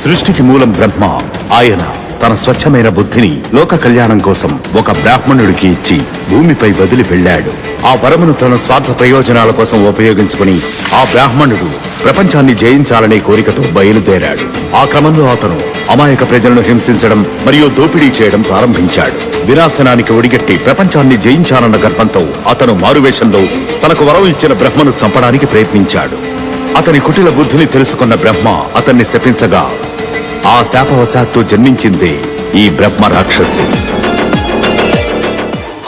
సృష్టికి మూలం బ్రహ్మ. ఆయన తన స్వచ్ఛమైన బుద్ధిని లోక కళ్యాణం కోసం ఒక బ్రాహ్మణుడికి ఇచ్చి భూమిపై వదిలి వెళ్ళాడు. ఆ వరమును తన స్వార్థ ప్రయోజనాల కోసం ఉపయోగించుకుని ఆ బ్రాహ్మణుడు ప్రపంచాన్ని జయించాలనే కోరికతో బయలుదేరాడు. ఆ క్రమంలో అతను అమాయక ప్రజలను హింసించడం మరియు దోపిడీ చేయడం ప్రారంభించాడు. వినాశనానికి ఒడిగట్టి ప్రపంచాన్ని జయించాలన్న గర్వంతో అతను మారువేషంలో తనకు వరం ఇచ్చిన బ్రహ్మను చంపడానికి ప్రయత్నించాడు. అతని కుటిల బుద్ధిని తెలుసుకున్న బ్రహ్మ అతన్ని శపించగా ఆ శాపవశాత్తు జన్మించింది ఈ బ్రహ్మ రాక్షసి.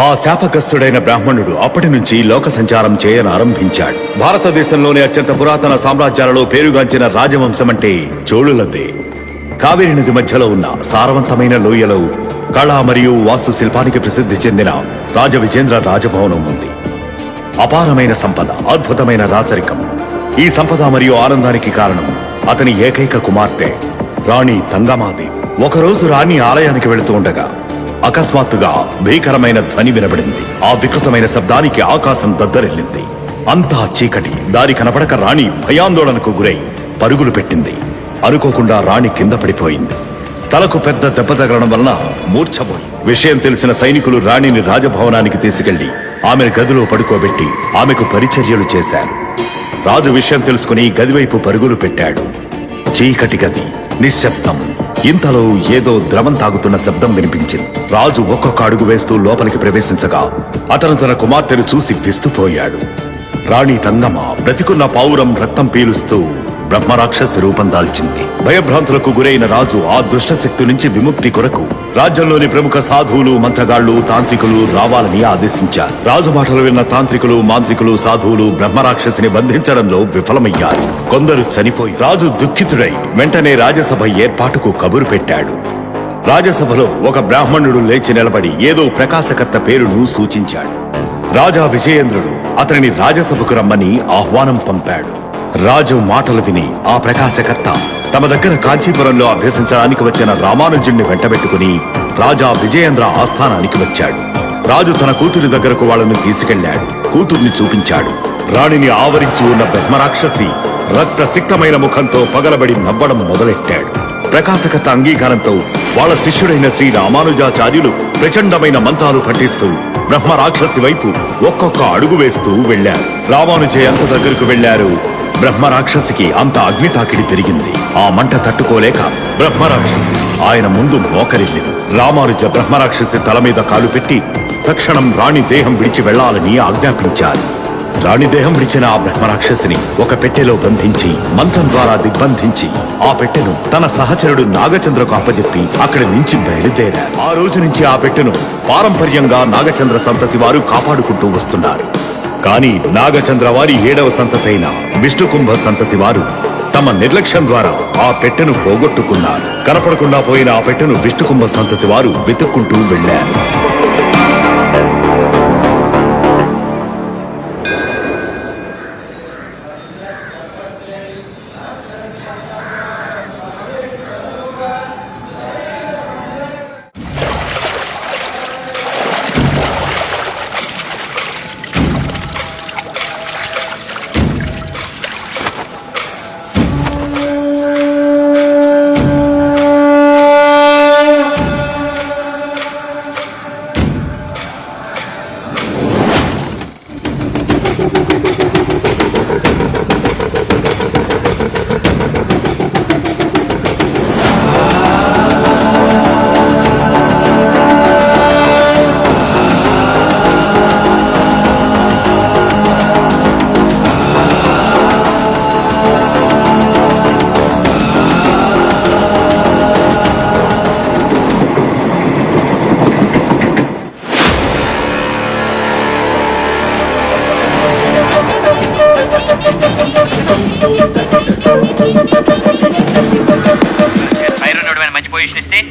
ఆ శాపగ్రస్తుడైన బ్రాహ్మణుడు అప్పటి నుంచి లోక సంచారం చేయనారంభించాడు. భారతదేశంలోని అత్యంత పురాతన సామ్రాజ్యాలలో పేరుగాంచిన రాజవంశమంటే చోళులదే. కావేరీ నది మధ్యలో ఉన్న సారవంతమైన లోయలో కళ మరియు వాస్తు శిల్పానికి ప్రసిద్ధి చెందిన రాజవిజేంద్ర రాజభవనం ఉంది. అపారమైన సంపద, అద్భుతమైన రాచరికం. ఈ సంపద మరియు ఆనందానికి కారణం అతని ఏకైక కుమార్తె రాణి తంగమాదేవి. ఒకరోజు రాణి ఆలయానికి వెళుతూ ఉండగా అకస్మాత్తుగా భీకరమైన ధ్వని వినబడింది. ఆ వికృతమైన శబ్దానికి ఆకాశం దద్దరిల్లింది. అంతా చీకటి. దారి కనపడక రాణి భయాందోళనకు గురై పరుగులు పెట్టింది. అనుకోకుండా రాణి కింద పడిపోయింది. తలకు పెద్ద దెబ్బ తగలడం వలన మూర్ఛపోయి విషయం తెలిసిన సైనికులు రాణిని రాజభవనానికి తీసుకెళ్లి ఆమెను గదిలో పడుకోబెట్టి ఆమెకు పరిచర్యలు చేశారు. రాజు విషయం తెలుసుకుని గదివైపు పరుగులు పెట్టాడు. చీకటి గది, నిశ్శబ్దం. ఇంతలో ఏదో ద్రవం తాగుతున్న శబ్దం వినిపించింది. రాజు ఒక్కొక్క అడుగు వేస్తూ లోపలికి ప్రవేశించగా అతను తన కుమార్తెను చూసి విస్తుపోయాడు. రాణి తంగమ్మ బ్రతికున్న పావురం రక్తం పీలుస్తూ బ్రహ్మరాక్షసి రూపం దాల్చింది. భయభ్రాంతులకు గురైన రాజు ఆ దుష్టశక్తి నుంచి విముక్తి కొరకు రాజ్యంలోని ప్రముఖ సాధువులు, మంత్రగాళ్లు, తాంత్రికులు రావాలని ఆదేశించారు. రాజు మాటలు విన్న తాంత్రికులు, మాంత్రికులు, సాధువులు బ్రహ్మరాక్షసిని బంధించడంలో విఫలమయ్యారు. కొందరు చనిపోయి రాజు దుఃఖితుడై వెంటనే రాజసభ ఏర్పాటుకు కబురు పెట్టాడు. రాజసభలో ఒక బ్రాహ్మణుడు లేచి నిలబడి ఏదో ప్రకాశకర్త పేరును సూచించాడు. రాజా విజయేంద్రుడు అతనిని రాజసభకు రమ్మని ఆహ్వానం పంపాడు. రాజు మాటలు విని ఆ ప్రకాశకర్త తమ దగ్గర కాంచీపురంలో అభ్యసించడానికి వచ్చిన రామానుజుణ్ణి వెంటబెట్టుకుని రాజా విజయేంద్ర ఆస్థానానికి వచ్చాడు. రాజు తన కూతురి దగ్గరకు వాళ్ళను తీసుకెళ్లాడు. కూతుర్ని చూపించాడు. రాణిని ఆవరించి ఉన్న బ్రహ్మరాక్షసి రక్తసిక్తమైన ముఖంతో పగలబడి నవ్వడం మొదలెట్టాడు. ప్రకాశకర్త అంగీకారంతో వాళ్ళ శిష్యుడైన శ్రీ రామానుజాచార్యులు ప్రచండమైన మంత్రాలు పఠిస్తూ బ్రహ్మరాక్షసి వైపు ఒక్కొక్క అడుగు వేస్తూ వెళ్లారు. రామానుజే అంత దగ్గరకు వెళ్లారు. బ్రహ్మరాక్షసికి అంత అగ్నితాకిడి పెరిగింది. ఆ మంట తట్టుకోలేక బ్రహ్మరాక్షసి ఆయన ముందు మోకరిల్లింది. రామానుజ బ్రహ్మరాక్షసి తల మీద కాలు పెట్టి తక్షణం రాణి దేహం విడిచి వెళ్లాలని ఆజ్ఞాపించారు. రాణి దేహం విడిచిన ఆ బ్రహ్మరాక్షసిని ఒక పెట్టెలో బంధించి మంత్రం ద్వారా దిగ్బంధించి ఆ పెట్టెను తన సహచరుడు నాగచంద్రకు అప్పజెప్పి అక్కడి నుంచి బయలుదేరారు. ఆ రోజు నుంచి ఆ పెట్టెను పారంపర్యంగా నాగచంద్ర సంతతి వారు కాపాడుకుంటూ వస్తున్నారు. కానీ నాగచంద్ర వారి 7వ సంతతైన విష్ణుకుంభ సంతతి వారు తమ నిర్లక్ష్యం ద్వారా ఆ పెట్టెను పోగొట్టుకున్నారు. కనపడకుండా పోయిన ఆ పెట్టెను విష్ణుకుంభ సంతతి వారు వెతుక్కుంటూ వెళ్లారు.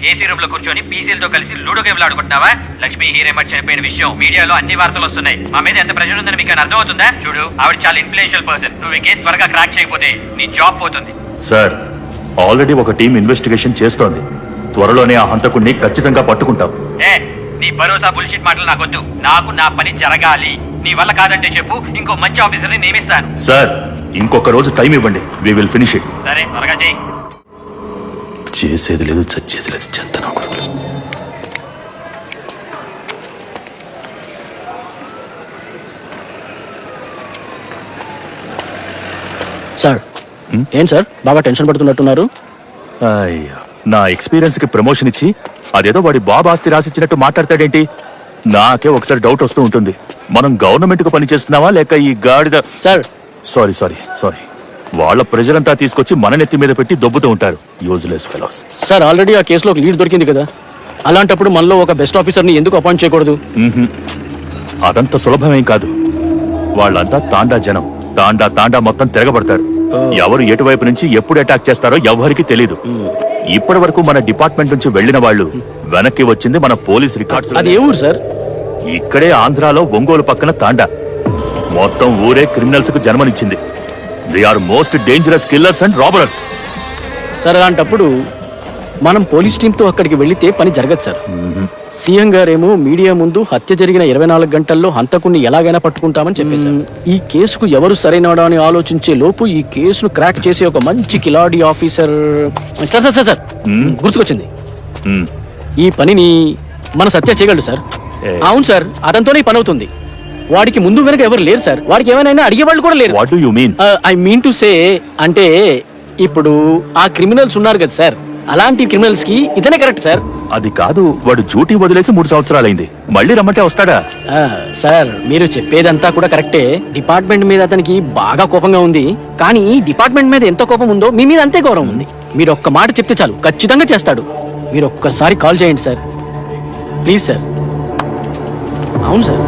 ఏసీ రూమ్ లో కూర్చొని పీసీలతో కలిసి లూడో గేమ్లు ఆడుకుంటున్నావా? లక్ష్మి హీరేమట్ చనిపోయిన విషయం మీడియాలో అన్ని వార్తలు వస్తున్నాయి. మా మీద ఎంత ప్రెషర్ ఉందని మీకు అర్థం అవుతుందా? చూడు, ఆవిడ చాలా ఇన్ఫ్లుయెన్షియల్ పర్సన్. నువ్వు ఈ కేసు త్వరగా క్రాక్ చేయకపోతే నీ జాబ్ పోతుంది. సార్, ఆల్రెడీ ఒక టీం ఇన్వెస్టిగేషన్ చేస్తోంది. త్వరలోనే ఆ హంతకుడిని ఖచ్చితంగా పట్టుకుంటాం. నీ భరోసా బుల్షిట్ మాటలు నాకొద్దు. నాకు నా పని జరగాలి. నీ వల్ల కాదంటే చెప్పు, ఇంకో మంచి ఆఫీసర్ని నియమిస్తాను. సార్, ఇంకొక రోజు టైం ఇవ్వండి. We will finish it. సరే, త్వరగా చెయ్యి. చేసేది లేదు, చచ్చేది లేదు, చెత్తనా కొడుకులు. సార్ ఏంటి సార్ బాగా టెన్షన్ పడుతున్నట్టున్నారు? అయ్యో, నా ఎక్స్పీరియన్స్ కి ప్రమోషన్ ఇచ్చి అదేదో వాడి బాబు ఆస్తి రాసిచ్చినట్టు మాట్లాడతాడేంటి? నాకే ఒకసారి డౌట్ వస్తూ ఉంటుంది. మనం గవర్నమెంట్ కు పని చేస్తున్నావా లేక ఈ గాడిద? సార్ సారీ సారీ సారీ, వాళ్ళ ప్రెజరంతా తీసుకొచ్చి మన నెత్తి మీద పెట్టి దొబ్బుతూ ఉంటారు. Useless fellows. సార్ ఆల్రెడీ ఆ కేసులో ఒక లీడ్ దొరికింది కదా, అలాంటప్పుడు మనలో ఒక బెస్ట్ ఆఫీసర్ని ఎందుకు అపాయింట్ చేయకూడదు? అదంత సులభమేం కాదు. వాళ్ళంతా తాండా జనం. తాండా తాండా మొత్తం తిరగబడతారు. ఎవరు ఎటువైపు నుంచి ఎప్పుడు అటాక్ చేస్తారో ఎవరికి తెలీదు. ఇప్పటి వరకు మన డిపార్ట్మెంట్ నుంచి వెళ్లిన వాళ్ళు వెనక్కి వచ్చింది మన పోలీస్ రికార్డ్స్. అది ఏ ఊరు సార్? ఇక్కడే ఆంధ్రాలో ఒంగోలు పక్కన తాండా. మొత్తం ఊరే క్రిమినల్స్ కు జన్మనిచ్చింది. They are most dangerous killers and robbers. Sir అలాంటప్పుడు మనం పోలీస్ టీంతో అక్కడికి వెళితే పని జరగదు సార్. సీఎం గారేమో మీడియా ముందు హత్య జరిగిన 24 గంటల్లో హంతకుణ్ణి ఎలాగైనా పట్టుకుంటామని చెప్పేశారు. ఈ కేసుకు ఎవరు సరైనడా అని ఆలోచించే లోపు ఈ కేసును క్రాక్ చేసే ఒక మంచి కిలాడి officer. Sir sir sir sir గుర్తుకొచ్చింది. ఈ పనిని మన సత్య చేయగలడు సార్. అవును సార్, అతనితోనే ఈ పని అవుతుంది. వాడికి ముందు వెనక ఎవరు లేరు సార్. వాడికి ఏమైనా అడిగే వాళ్ళు కూడా లేరు. What do you mean? I mean to say, అంటే ఇప్పుడు ఆ క్రిమినల్స్ ఉన్నారు కదా సార్, అలాంటి క్రిమినల్స్ కి ఇతనే కరెక్ట్ సార్. అది కాదు, వాడు డ్యూటీ వదిలేసి 3 సంవత్సరాలైంది. మళ్ళీ రమ్మంటే వస్తాడా? సార్ మీరు చెప్పేదంతా కూడా కరెక్టే. డిపార్ట్మెంట్ మీద అతనికి బాగా కోపంగా ఉంది. కానీ డిపార్ట్మెంట్ మీద ఎంత కోపం ఉందో మీ మీద అంతే గౌరవం ఉంది. మీరు ఒక్క మాట చెప్తే చాలు, ఖచ్చితంగా చేస్తాడు. మీరు ఒక్కసారి కాల్ చేయండి సార్, ప్లీజ్ సార్. అవును సార్.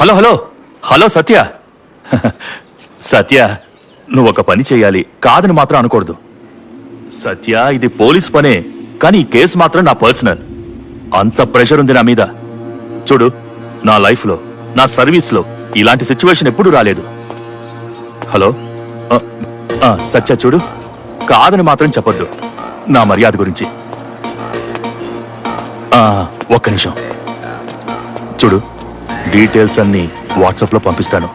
హలో హలో హలో సత్య. సత్య, నువ్వు ఒక పని చేయాలి. కాదని మాత్రం అనకూడదు. సత్య, ఇది పోలీస్ పనే, కానీ ఈ కేసు మాత్రం నా పర్సనల్. అంత ప్రెషర్ ఉంది నా మీద. చూడు, నా లైఫ్లో, నా సర్వీస్లో ఇలాంటి సిచ్యువేషన్ ఎప్పుడూ రాలేదు. హలో సత్య, చూడు, కాదని మాత్రం చెప్పొద్దు. నా మర్యాద గురించి. ఒక్క నిమిషం చూడు, డీటెయిల్స్ అన్ని వాట్సాప్లో పంపిస్తాను.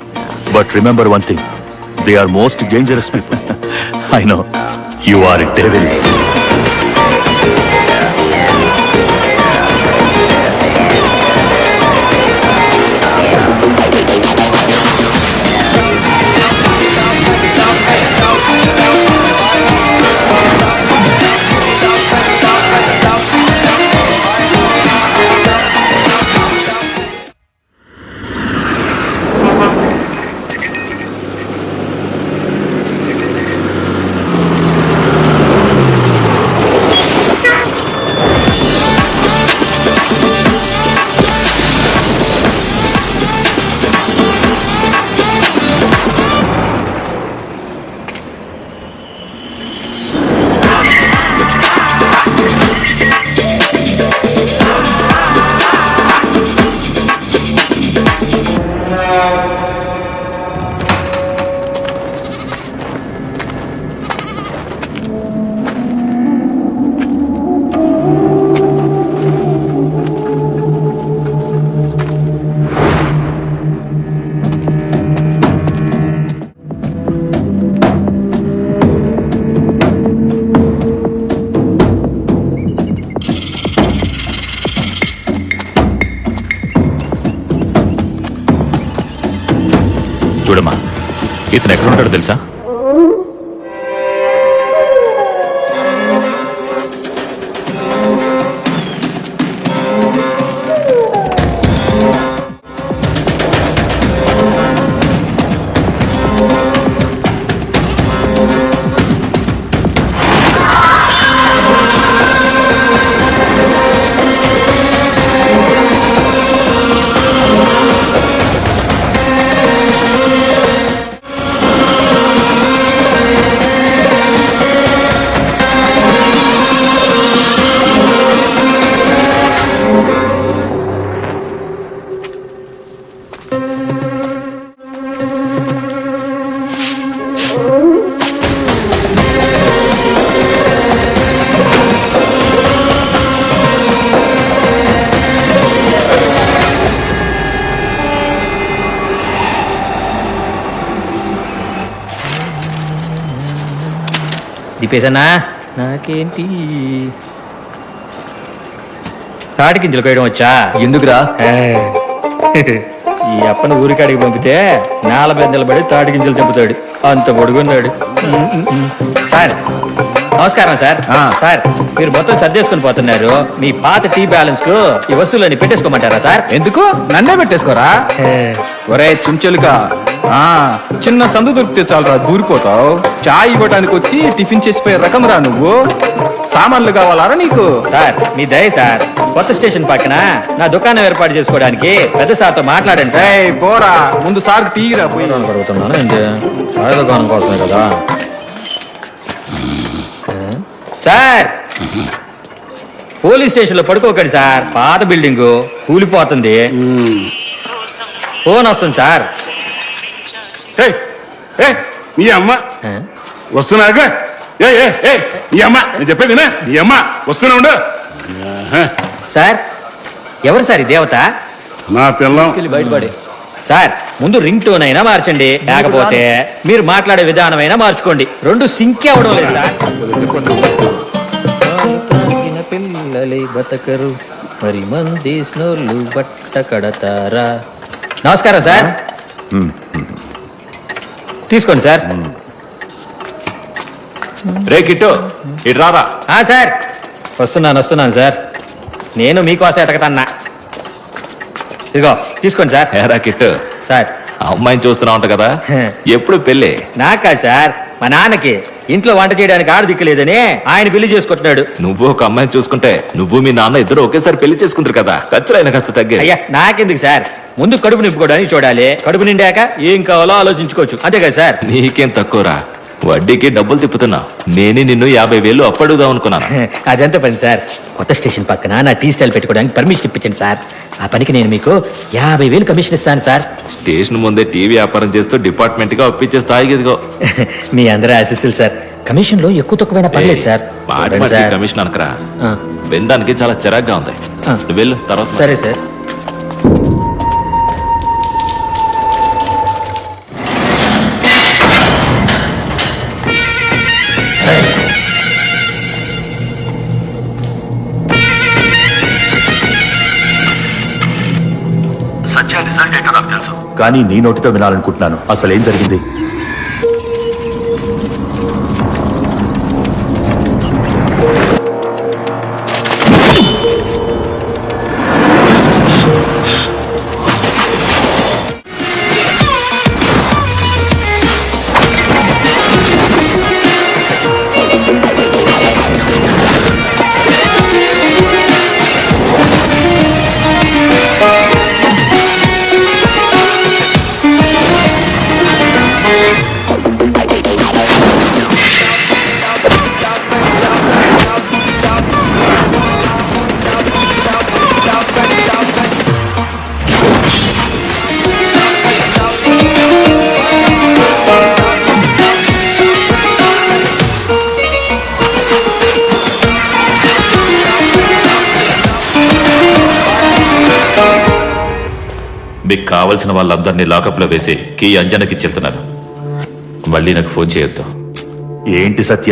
But remember one thing, they are most dangerous people. I know you are a devil. చూడమ్మా, ఇతను ఎక్కడ ఉంటాడో తెలుసా? నింపేశానా? నాకేంటి తాటి గింజలు కోయడం వచ్చా? ఎందుకురా? ఈ అప్పని ఊరికాడికి పంపితే నేల బెందలు పడి తాటి గింజలు తెంపుతాడు. అంత పొడుగున్నాడు. సార్ నమస్కారం సార్. సార్ మీరు మొత్తం సర్దేసుకుని పోతున్నారు. మీ పాత టీ బ్యాలెన్స్ కు ఈ వస్తువులన్నీ పెట్టేసుకోమంటారా సార్? ఎందుకు నన్నే పెట్టేసుకోరా? ఒరే చుంచెలుగా, చిన్న సందు దొరికితే చాలరా దూరిపోతావు. చాయ్ ఇవ్వడానికి వచ్చి టిఫిన్ చేసిపోయే రకం రా నువ్వు. సామాన్లు కావాలారా నీకు? సార్ మీ దయ సార్, కొత్త స్టేషన్ పక్కన నా దుకాణం ఏర్పాటు చేసుకోవడానికి పెద్ద సార్తో మాట్లాడండి సార్. ఏయ్, పోరా ముందు సార్ టీ రా పోయి. అడుగుతున్నాను ఏంటి? దుకాణం కోసమే కదా సార్. పోలీస్ స్టేషన్ లో పడుకోకండి సార్, పాత బిల్డింగ్ కూలిపోతుంది. ఫోన్ వస్తుంది సార్. నీ అమ్మ వస్తున్నాక నీ అమ్మ నేను చెప్పేది నీ అమ్మ వస్తూనే ఉండు. సార్ ఎవరు సార్ ఈ దేవత? నా పిల్లం. బయటపడి సార్ ముందు రింగ్ టోన్ అయినా మార్చండి, లేకపోతే మీరు మాట్లాడే విధానం అయినా మార్చుకోండి. రెండు సింక్ అవడం లేదు సార్. పిల్లలే బతకరు మరి మంది స్నోర్లు బట్ట కడతారా. నమస్కారం సార్. తీసుకోండి సార్. రే కిట్టు ఇటు రారా. సార్ వస్తున్నాను సార్. నేను మీకోసం ఎతకతన్నా. ఇదిగో తీసుకోండి సార్. ఏరా కిట్టు, సార్ అమ్మాయిని చూస్తున్నా ఉంటా కదా, ఎప్పుడు పెళ్ళి? నాకా సార్, మా నాన్నకి ఇంట్లో వంట చేయడానికి ఆడ దిక్కులేదని ఆయన పెళ్లి చేసుకుంటున్నాడు. నువ్వు ఒక అమ్మాయిని చూసుకుంటే నువ్వు మీ నాన్న ఇద్దరు ఒకేసారి పెళ్లి చేసుకుంటారు కదా, ఖర్చులైన కాస్త తగ్గే. అయ్యా నాకెందుకు సార్, ముందు కడుపు నింపుకోవడానికి చూడాలి. కడుపు నిండాక ఏం కావాలో ఆలోచించుకోవచ్చు, అంతే కదా సార్? నీకేం తక్కువరా, వడ్డీకి డబ్బులు తిప్పుతున్నా. నేనే నిన్ను 50,000 అప్పడుగుదాం అనుకున్నాను. అదంతా పని సార్. కొత్త స్టేషన్ పక్కన నా టీ స్టాల్ పెట్టుకోవడానికి పర్మిషన్ ఇప్పించండి సార్. ఆ పనికి నేను మీకు 50,000 కమిషన్ ఇస్తాను సార్. స్టేషన్ ముందే టీవీ వ్యాపారం చేస్తూ డిపార్ట్మెంట్ గా ఒప్పించే స్థాయికి ఇదిగో. మీ అందరూ ఆశీస్సులు సార్. కమిషన్ లో ఎక్కువ తక్కువైనా పర్లేదు సార్. కమిషన్ అనకరా, ఆ. వినడానికి చాలా చిరాగ్గా ఉంది. ఆ. నువ్వు వెళ్ళు తర్వాత. సరే సార్. సత్య రిజల్ట్ ఏంటో నాకు తెలుసు, కానీ నీ నోటితో వినాలనుకుంటున్నాను. అసలు ఏం జరిగింది? మీకు కావలసిన వాళ్ళందరినీ లాకప్ లో వేసి కీ అంజనకి చెప్తున్నారు. మళ్ళీ నాకు ఫోన్ చేయొద్దు. ఏంటి సత్య,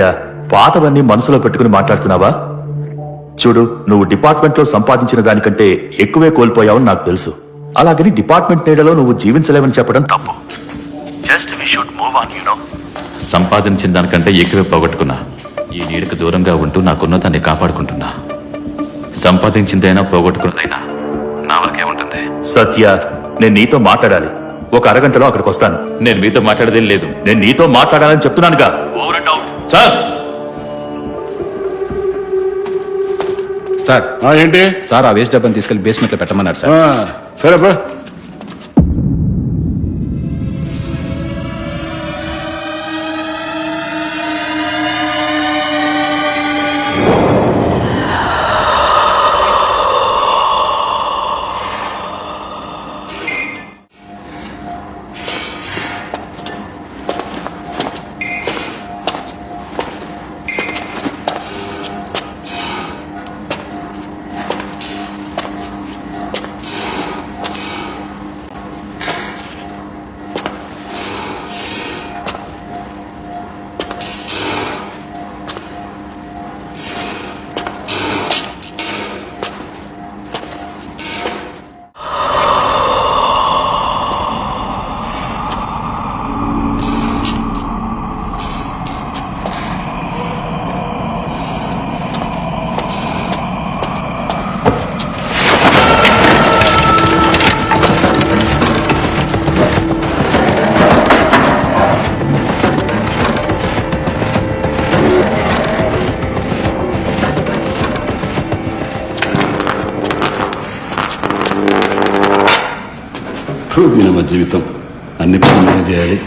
పాతవన్నీ మనసులో పెట్టుకుని మాట్లాడుతున్నావా? చూడు, నువ్వు డిపార్ట్మెంట్ లో సంపాదించిన దానికంటే ఎక్కువే కోల్పోయావని నాకు తెలుసు. అలాగని డిపార్ట్మెంట్ నీడలో నువ్వు జీవించలేవని చెప్పడం తప్పు. Just we should move on, you know. సంపాదించిన దానికంటే ఎక్కువే పోగొట్టుకున్నా. ఈ నీడకు దూరంగా ఉంటూ నాకున్న దాన్ని కాపాడుకుంటున్నా. సంపాదించిందైనా పోగొట్టుకున్నదైనా నా వరకే ఉంటుంది. సత్య, నేను నీతో మాట్లాడాలి. ఒక అరగంటలో అక్కడికి వస్తాను. నేను మీతో మాట్లాడేదేం లేదు. నేను నీతో మాట్లాడాలని చెప్తున్నానుగా. సార్ సార్ ఏంటి? సార్ ఆ వేస్ట్ డబ్బాని తీసుకెళ్లి బేస్మెంట్ లో పెట్టమన్నారు సార్. సరే బా. దీని మా జీవితం అన్ని పనులు చేయాలి.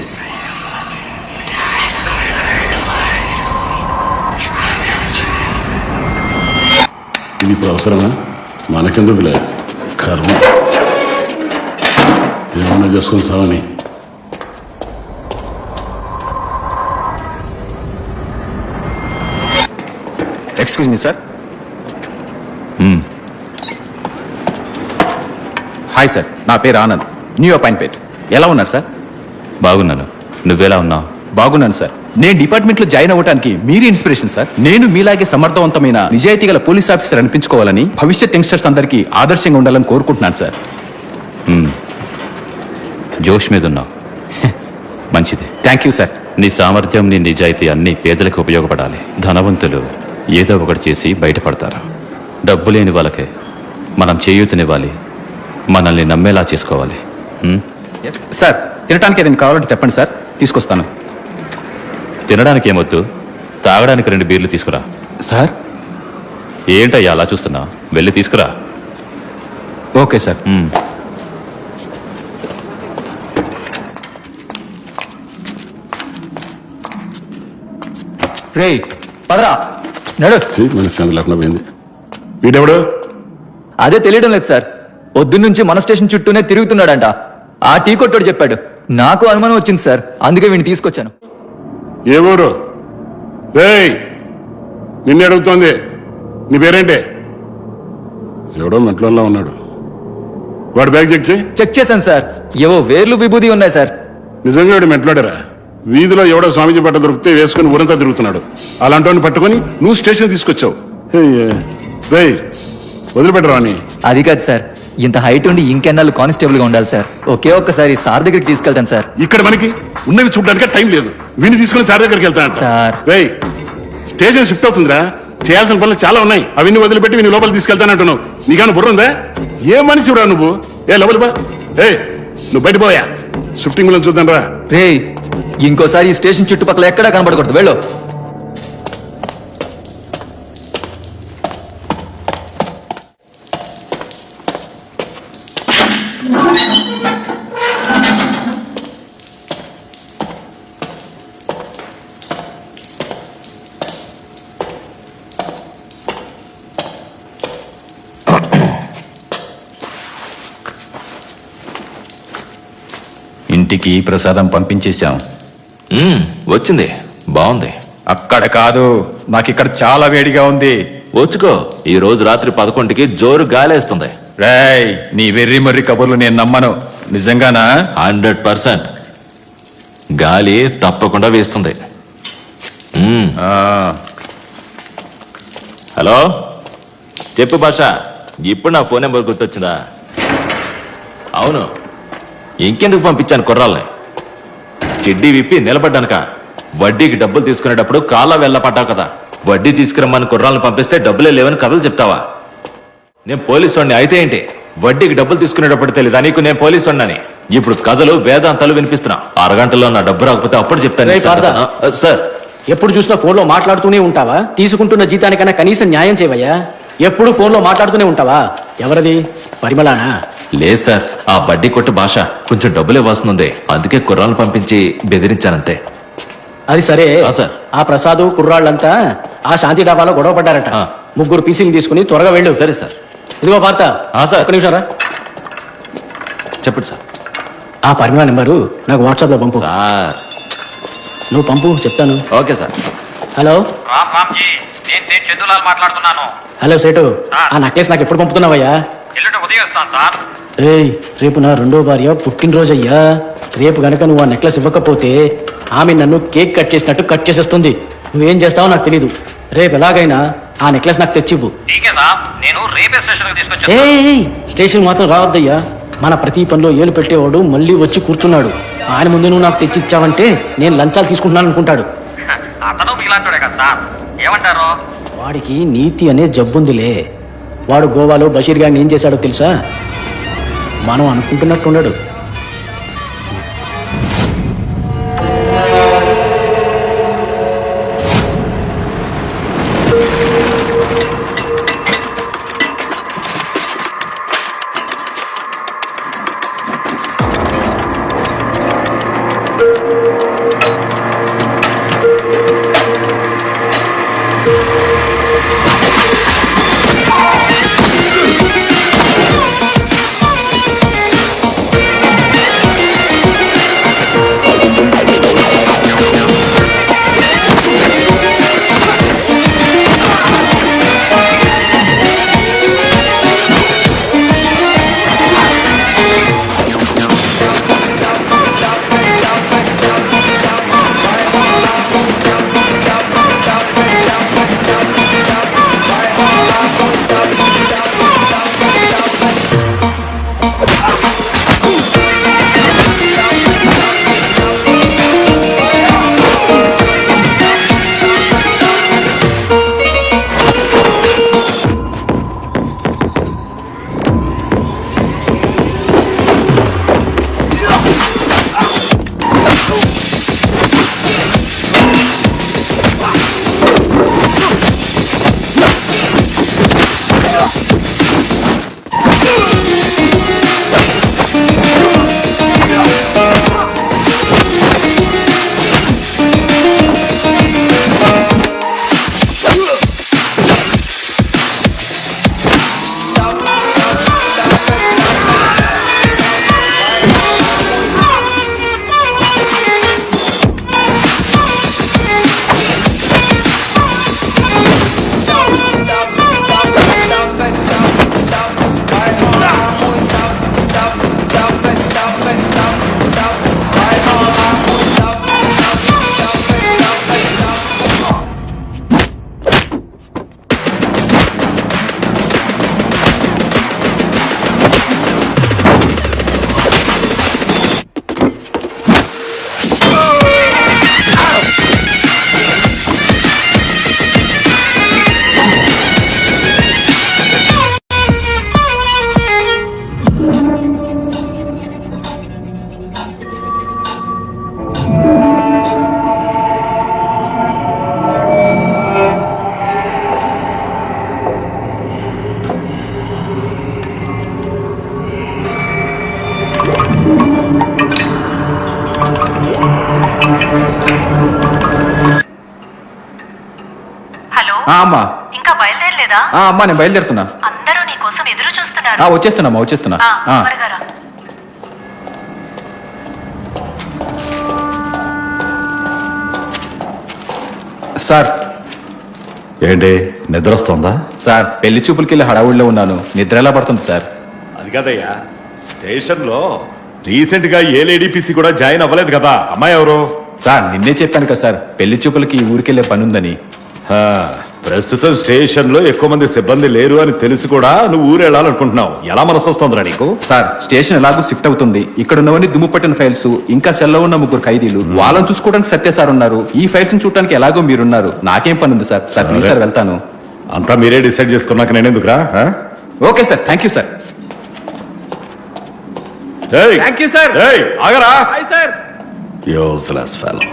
ఇది ఇప్పుడు అవసరమా? మనకెందుకులే, కర్మ ఏమన్నా చేసుకొని సావని. Excuse me sir. Hi sir, నా పేరు ఆనంద్, న్యూ అపాయింట్మెంట్. ఎలా ఉన్నారు సార్? బాగున్నాను. నువ్వెలా ఉన్నావు? బాగున్నాను సార్. నేను డిపార్ట్మెంట్లో జాయిన్ అవ్వడానికి మీరే ఇన్స్పిరేషన్ సార్. నేను మీలాగే సమర్థవంతమైన నిజాయితీ గల పోలీస్ ఆఫీసర్ అనిపించుకోవాలని, భవిష్యత్ యంగ్స్టర్స్ అందరికీ ఆదర్శంగా ఉండాలని కోరుకుంటున్నాను సార్. జోష్ మీద ఉన్నావు. మంచిది. Thank you sir. నీ సామర్థ్యం, నీ నిజాయితీ అన్నీ పేదలకు ఉపయోగపడాలి. ధనవంతులు ఏదో ఒకటి చేసి బయటపడతారు. డబ్బు లేని వాళ్ళకే మనం చేయూతనివ్వాలి, మనల్ని నమ్మేలా చేసుకోవాలి. సార్, తినడానికి ఏదైనా కావాలంటే చెప్పండి సార్, తీసుకొస్తాను. తినడానికి ఏమొద్దు, తాగడానికి 2 బీర్లు తీసుకురా. సార్? ఏంటయ్యా అలా చూస్తున్నావు? వెళ్ళి తీసుకురా. Okay sir. రే పదరా నడు. మనశ్శాంతి లేకుండా పోయింది. వీడెవడు? అదే తెలియడం లేదు సార్. పొద్దున్నుంచి మన స్టేషన్ చుట్టూనే తిరుగుతున్నాడంట. ఆ టీ కొట్టోడు చెప్పాడు. నాకు అనుమానం వచ్చింది సార్, అందుకే వీడిని తీసుకొచ్చాను. ఏ ఊరు? రేయ్, నిన్ను అడుగుతోంది. నీ పేరేంటి? ఎవడో మెట్లలో ఉన్నాడు. వాడు బ్యాగ్ చెక్ చేయి. చెక్ చేశాను సార్, ఏవో వేర్లు విభూది ఉన్నాయి సార్. నిజంగా వాడు మెట్లాడారా? వీధిలో ఎవడో స్వామీజీ బట్ట దొరికితే వేసుకుని ఊరంతా తిరుగుతున్నాడు. అలాంటి పట్టుకొని నువ్వు స్టేషన్ తీసుకొచ్చావు. రేయ్, వదిలిపెట్టరా అని. అది కాదు సార్, ఇంత హైట్ ఉండి ఇంకెన్నాళ్ళు కానిస్టేబుల్ గా ఉండాలి సార్. ఒకే ఒక్కసారి సార్ దగ్గరికి తీసుకెళ్తాను సార్. ఇక్కడ మనకి ఉన్నవి చూడడానికి టైం లేదు. వీడిని తీసుకుని సార్ దగ్గరికి వెళ్తాను సార్. రేయ్, స్టేషన్ షిఫ్ట్ అవుతుందిరా, చేయాల్సిన పనులు చాలా ఉన్నాయి. అవన్నీ వదిలిపెట్టి వీని లోపలికి తీసుకెళ్తానంటున్నావు. నీకన్నా బుర్ర ఉందా? ఏ మనిషి రా నువ్వు? ఏ లోపలి బా. నువ్వు బయట పోయా, షిఫ్టింగ్ లో చూద్దాం రా. రే, ఇంకోసారి ఈ స్టేషన్ చుట్టుపక్కల ఎక్కడా కనబడకూడదు, వెళ్ళు. ఇంటికి ప్రసాదం పంపించేశాం. వచ్చింది, బాగుంది. అక్కడ కాదు, నాకు ఇక్కడ చాలా వేడిగా ఉంది. వచ్చుకో. ఈ రోజు రాత్రి 11కి జోరు గాలేస్తుంది. రేయ్, నీ వెర్రి మర్రి కబుర్లు నేను నమ్మను. నిజంగానా? 100% గాలి తప్పకుండా వేస్తుంది. ఆ, హలో, చెప్పు భాష. ఇప్పుడు నా ఫోన్ నెంబర్ గుర్తొచ్చిందా? అవును, ఇంకెందుకు పంపించాను కుర్రాల్ని? చెడ్డీ విప్పి నిలబడ్డానుక. వడ్డీకి డబ్బులు తీసుకునేటప్పుడు కాళ్ళ వెళ్ళపడ్డావు కదా. వడ్డీ తీసుకురమ్మని కుర్రాలను పంపిస్తే డబ్బులే లేవని కథలు చెప్తావా? నేను పోలీసు వాడిని అయితే ఏంటి? వడ్డీకి డబ్బులు తీసుకునేటప్పుడు తెలీదా నీకు నేను పోలీసు వాడిని? ఇప్పుడు కథలు వేదాంతాలు వినిపిస్తున్నా. అరగంటలో నా డబ్బు రాకపోతే అప్పుడు చెప్తాను. రేయ్ పార్థ. సార్, ఎప్పుడు చూసినా ఫోన్లో మాట్లాడుతూనే ఉంటావా? తీసుకుంటున్న జీతానికన్నా కనీసం న్యాయం చేయవయ్యా. ఎప్పుడు ఫోన్లో మాట్లాడుతూనే ఉంటావా? ఎవరది? పరిమళానా? లేదు సార్, ఆ బడ్డీ కొట్టు భాష కొంచెం డబ్బులు ఇవ్వాల్సింది. అందుకే కుర్రాలను పంపించి బెదిరించానంతే. అది సరే, సార్. ఆ ప్రసాదు కుర్రాళ్ళంతా ఆ శాంతి డాబాలో గొడవ పడ్డారట. 3 పీసీలు తీసుకుని త్వరగా వెళ్ళు. సరే సార్. ఇదిగో పార్త, సార్. ఒక్క నిమిషం రా. చెప్పండి సార్. ఆ పరిమళ నెంబరు నాకు వాట్సాప్లో పంపు. సార్, నువ్వు పంపు, చెప్తాను. Okay sir. హలో రామ్జీ, నేను సేట్ చందులాల్ మాట్లాడుతున్నాను. హలో సేటు, ఆ నెక్లెస్ నాకు ఎప్పుడు పంపుతున్నావయ్యా? ఎల్లుండి ఉదయం వస్తాను సార్. రేయ్, రేపు నా 2వ భార్య పుట్టినరోజయ్యా. రేపు గనక నువ్వు ఆ నెక్లెస్ ఇవ్వకపోతే ఆమె నన్ను కేక్ కట్ చేసినట్టు కట్ చేసేస్తుంది. నువ్వేం చేస్తావో నాకు తెలీదు. రేపు ఎలాగైనా ఆ నెక్లెస్ నాకు తెచ్చివ్వు. ఠీకే సార్, నేను రేపే స్టేషన్కి తీసుకొచ్చాను. ఏయ్, స్టేషన్ మాత్రం రావద్దయ్యా. మన ప్రతి పనిలో ఏలు పెట్టేవాడు మళ్ళీ వచ్చి కూర్చున్నాడు. ఆయన ముందు నువ్వు నాకు తెచ్చిచ్చావంటే నేను లంచాలు తీసుకుంటున్నాను అనుకుంటాడు. అతను మీలాంటోడే కదా సార్, ఏమంటారు? వాడికి నీతి అనే జబ్బుందిలే. వాడు గోవాలో బషీర్ గారిని ఏం చేశాడో తెలుసా? మనం అనుకుంటున్నట్టున్నాడు. అమ్మా ఇంకా బయలుదేరలేదా? అమ్మా నేను బయలుదేరుతున్నా. అందరూ నీ కోసం ఎదురు చూస్తున్నారు. వచ్చేస్తున్నా వచ్చేస్తున్నా. త్వరగా రా. సార్ ఏంటి నిద్ర వస్తుందా? సార్ పెళ్లి చూపులకి వెళ్ళి హడావుడిలో ఉన్నాను, నిద్ర ఎలా పడుతుంది సార్? అది కదయ్యా, స్టేషన్ లో రీసెంట్ గా ఏ లేడీపీసీ కూడా జాయిన్ అవ్వలేదు కదా. అమ్మాయి ఎవరు? సార్ నిన్నే చెప్పాను కదా సార్, పెళ్లి చూపులకి ఊరికెళ్ళే పని ఉందని. ప్రస్తుతం స్టేషన్ లో ఎక్కువ మంది సిబ్బంది లేరు అని తెలిసి కూడా నువ్వు ఊరు వెళ్ళాలనుకుంటున్నావు. ఎలా మనసు వస్తుందిరా నీకు? సార్ స్టేషన్ ఎలాగో షిఫ్ట్ అవుతుంది, ఇక్కడ ఉన్నవన్నీ దుమ్ము పట్టిన ఫైల్స్, ఇంకా సెల్లో ఉన్న 3 ఖైదీలు, వాళ్ళని చూసుకోవడానికి సత్య సార్ ఉన్నారు. ఈ ఫైల్స్ చూడడానికి ఎలాగో మీరున్నారు, నాకేం పని ఉంది సార్? సార్ ప్లీజ్ సార్ వెళ్తాను. అంతా మీరే డిసైడ్ చేసుకున్నాక నేనెందుకురా? Okay sir, thank you sir. Thank you sir. ఆగరా. Hi sir. Useless fellow.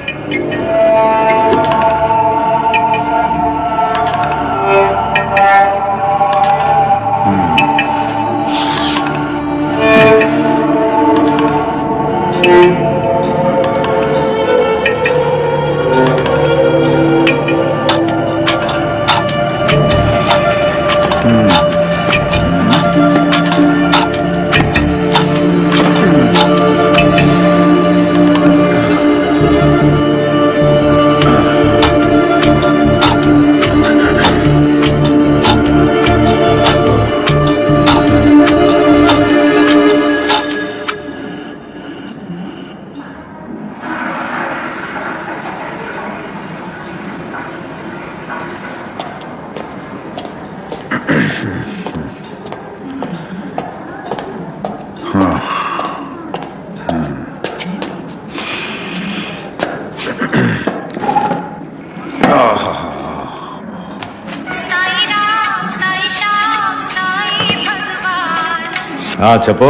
చెప్పు.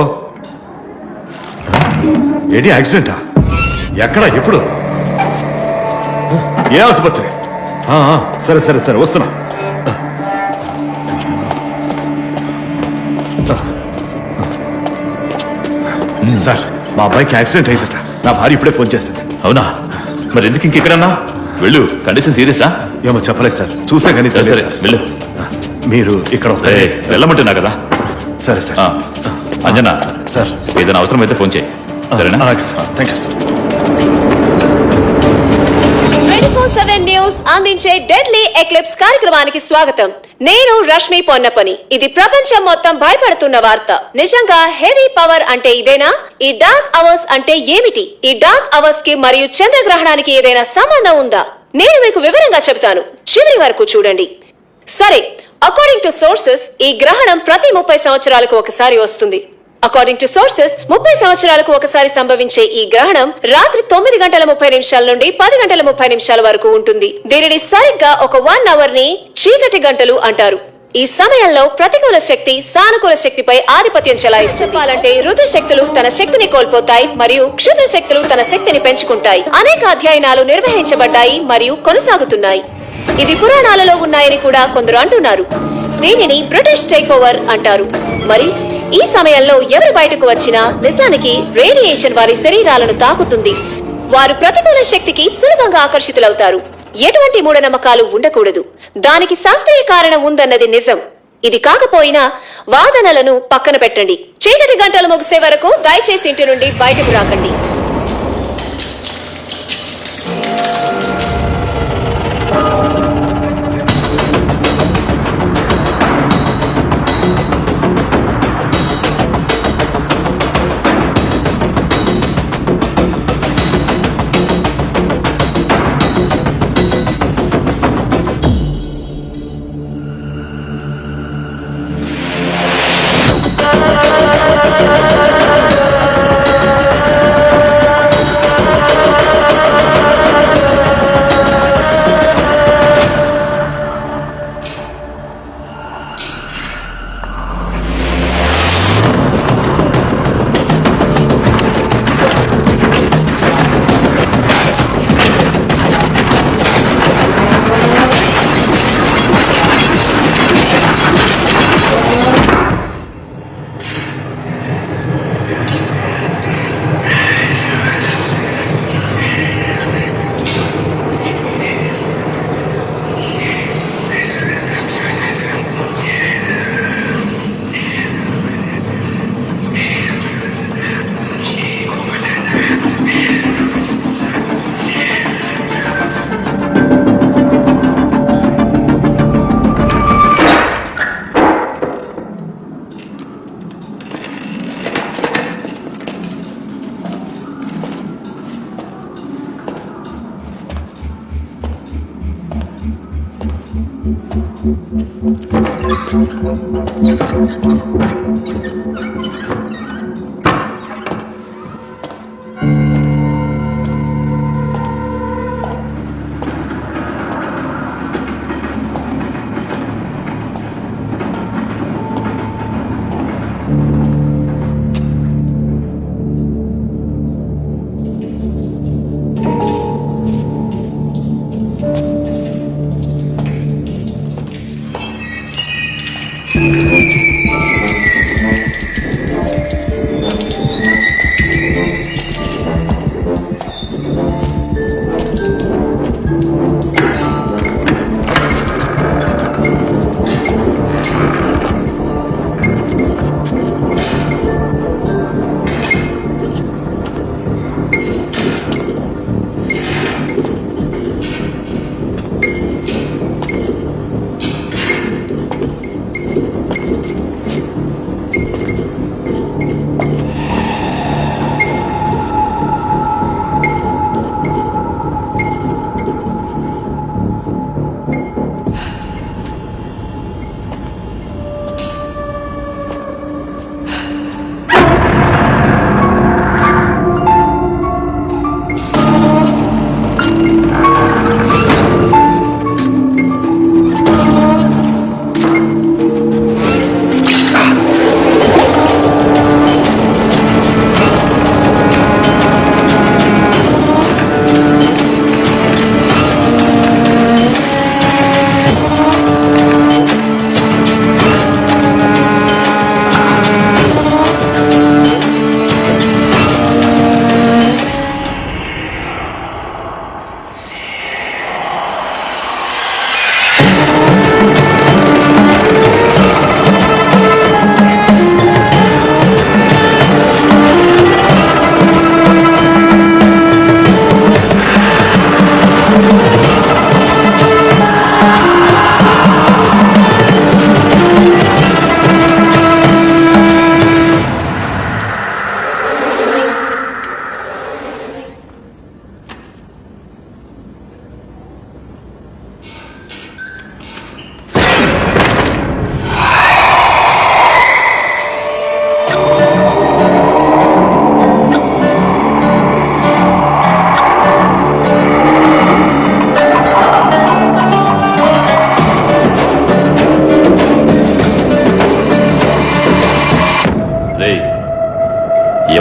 ఏంటి యాక్సిడెంటా? ఎక్కడ? ఎప్పుడు? ఏ ఆసుపత్రి? సరే సరే సరే వస్తున్నా. సార్ మా అబ్బాయికి యాక్సిడెంట్ అయిందట. నా భార్య ఇప్పుడే ఫోన్ చేస్తుంది. అవునా? మరి ఎందుకు ఇంకెక్కడన్నా? వెళ్ళు, కండిషన్ సీరియసా? ఏమో చెప్పలేదు సార్, చూసా కానీ సరే తెలియదు సరే సార్. వెళ్ళు. మీరు ఇక్కడ ఏయ్, వెళ్ళమంటున్నా కదా. సరే సార్. ఆ, అంజనా, సార్ ఏదైనా అవసరం అయితే ఫోన్ చేయి, సరేనా? అలాగే sir, thank you sir. 24/7 news అందించే డెడ్లీ ఎక్లిప్స్ కార్యక్రమానికి స్వాగతం. నేను రష్మి పొన్నపని. ఇది ప్రపంచం మొత్తం భయపడుతున్న వార్త. నిజంగా హెవీ పవర్ అంటే ఇదేనా? ఈ డార్క్ అవర్స్ అంటే ఏమిటి? ఈ డార్క్ అవర్స్ కి మరియు చంద్రగ్రహణానికి ఏదైనా సంబంధం ఉందా? నేను మీకు వివరంగా చెబుతాను, చివరి వరకు చూడండి. సరే, అకార్డింగ్ టు సోర్సెస్ ఈ గ్రహణం ప్రతి 30 సంవత్సరాలకు ఒకసారి వస్తుంది. అకార్డింగ్ టు సోర్సెస్ 30 సంవత్సరాలకు ఒకసారి సంభవించే ఈ గ్రహణం రాత్రి 9:30 నుండి 10:30 వరకు ఉంటుంది. దీనిని సరిగ్గా ఒక 1 అవర్ ని చీకటి గంటలు అంటారు. ఈ సమయంలో ప్రతికూల శక్తి సానుకూల శక్తిపై ఆధిపత్యం చెలాయిస్తుంది. చెప్పాలంటే రుద్ర శక్తులు తన శక్తిని కోల్పోతాయి మరియు క్షుద్ర శక్తులు తన శక్తిని పెంచుకుంటాయి. అనేక అధ్యయనాలు నిర్వహించబడ్డాయి మరియు కొనసాగుతున్నాయి. ఇవి పురాణాలలో ఉన్నాయని కూడా కొందరు అంటున్నారు. దీనిని బ్రిటిష్ టేక్ ఓవర్ అంటారు. మరి ఈ సమయంలో ఎవరు బయటకు వచ్చినా నిజానికి రేడియేషన్ వారి శరీరాలను తాకుతుంది. వారు ప్రతికూల శక్తికి సులభంగా ఆకర్షితులవుతారు. ఎటువంటి మూఢనమ్మకాలు ఉండకూడదు. దానికి శాస్త్రీయ కారణం ఉందన్నది నిజం. ఇది కాకపోయినా వాదనలను పక్కన పెట్టండి. చీకటి గంటలు ముగిసే వరకు దయచేసి ఇంటి నుండి బయటకు రాకండి.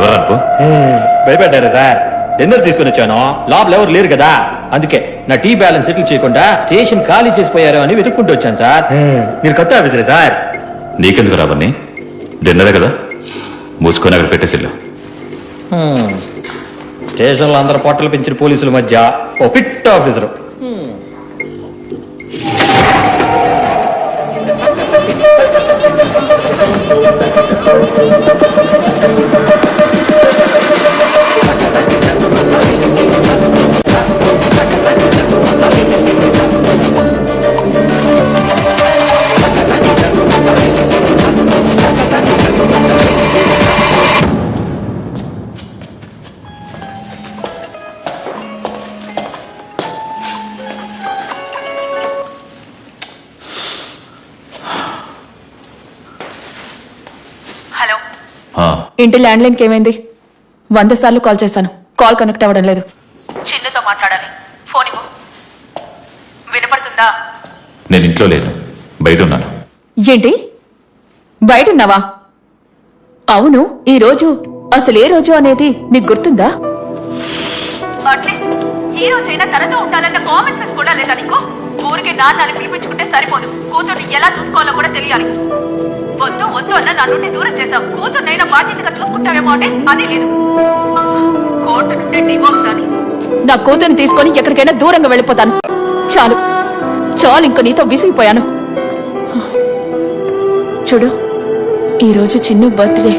ఎవరు అనుకో భయపడ్డారా సార్? డిన్నర్ తీసుకుని వచ్చాను, లోపల ఎవరు లేరు కదా, అందుకే నా టీ బ్యాలెన్స్ సెటిల్ చేయకుండా స్టేషన్ ఖాళీ చేసిపోయారు అని వెతుక్కుంటూ వచ్చాను సార్. మీరు కొత్త ఆఫీసరే సార్? నీకెందుకు రావని? డిన్నరే కదా, మూసుకొని అక్కడ పెట్టేసిల్లు. స్టేషన్లో అందరూ పొట్టలు పెంచిన పోలీసుల మధ్య ఓ ఫిట్ ఆఫీసరు. హలో, ఆ, ఇంటి ల్యాండ్లైన్కి ఏమైంది? 100 సార్లు కాల్ చేశాను, కాల్ కనెక్ట్ అవ్వడం లేదు. చిన్నుతో మాట్లాడాలి. ఫోన్ ఇవ్వు. వినపడుతుందా? నేను ఇంట్లో లేను, బయట ఉన్నాను. ఏంటి, బయటున్నావా? అవును, ఈ రోజు అసలు ఏ రోజు అనేది నీకు గుర్తుందా? అట్లీస్ట్ ఈ రోజైనా తనతో ఉండాలన్న కామన్ సెన్స్ కూడా లేదా నీకు? ఊరికి నాన్నని పిలిపించుకుంటే సరిపోదు, కూతుర్ని ఎలా చూసుకోవాలో కూడా తెలియాలి. వద్దు వద్దు అన్న నా నుండి దూరం చేశావు. కూతుర్నైనా బాధ్యతగా చూసుకుంటావేమో అంటే అది లేదు. కోర్టు నుండి డివోర్స్ అని. నా కూతుర్ని తీసుకొని ఎక్కడికైనా దూరంగా వెళ్ళిపోతాను. చాలు చాలు, ఇంక నీతో విసిగిపోయాను. చూడు, ఈరోజు చిన్ను బర్త్డే.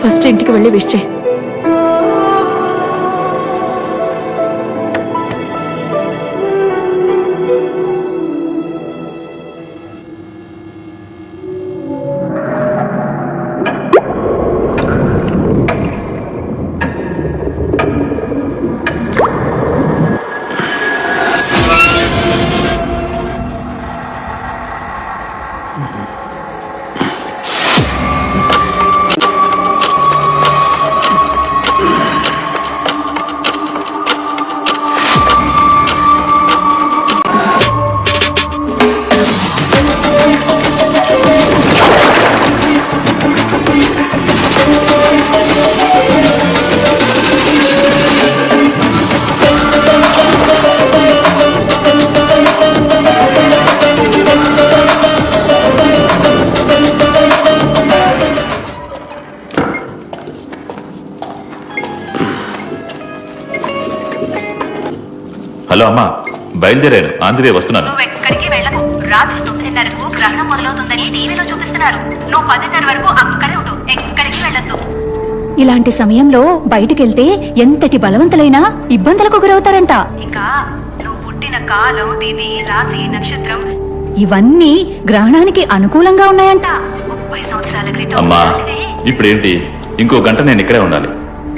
ఫస్ట్ ఇంటికి వెళ్ళి విష్ చేయి. హలో అమ్మా, బయలుదేరాను, ఆంధ్రే వస్తున్నాను. నువ్వు ఎక్కడికి వెళ్ళకు. రాత్రి 9:30కు గ్రహణం మొదలవుతుందని టీవీలో చూపిస్తున్నారు. నువ్వు 10:30 వరకు అక్కడే ఉండు, ఎక్కడికి వెళ్ళొద్దు. ఇలాంటి సమయంలో బయటికెళ్తే ఎంతటి బలవంతులైనా ఇబ్బందులకు గురవుతారంట. ఇంకా నువ్వు పుట్టిన కాలం, తిథి, రాశి, నక్షత్రం ఇవన్నీ గ్రహణానికి అనుకూలంగా ఉన్నాయంట. 30 సంవత్సరాల క్రితం అమ్మా, జరిగినదే. ఇప్పుడేంటి, ఇంకో గంట నేను ఇక్కడే ఉండాలి,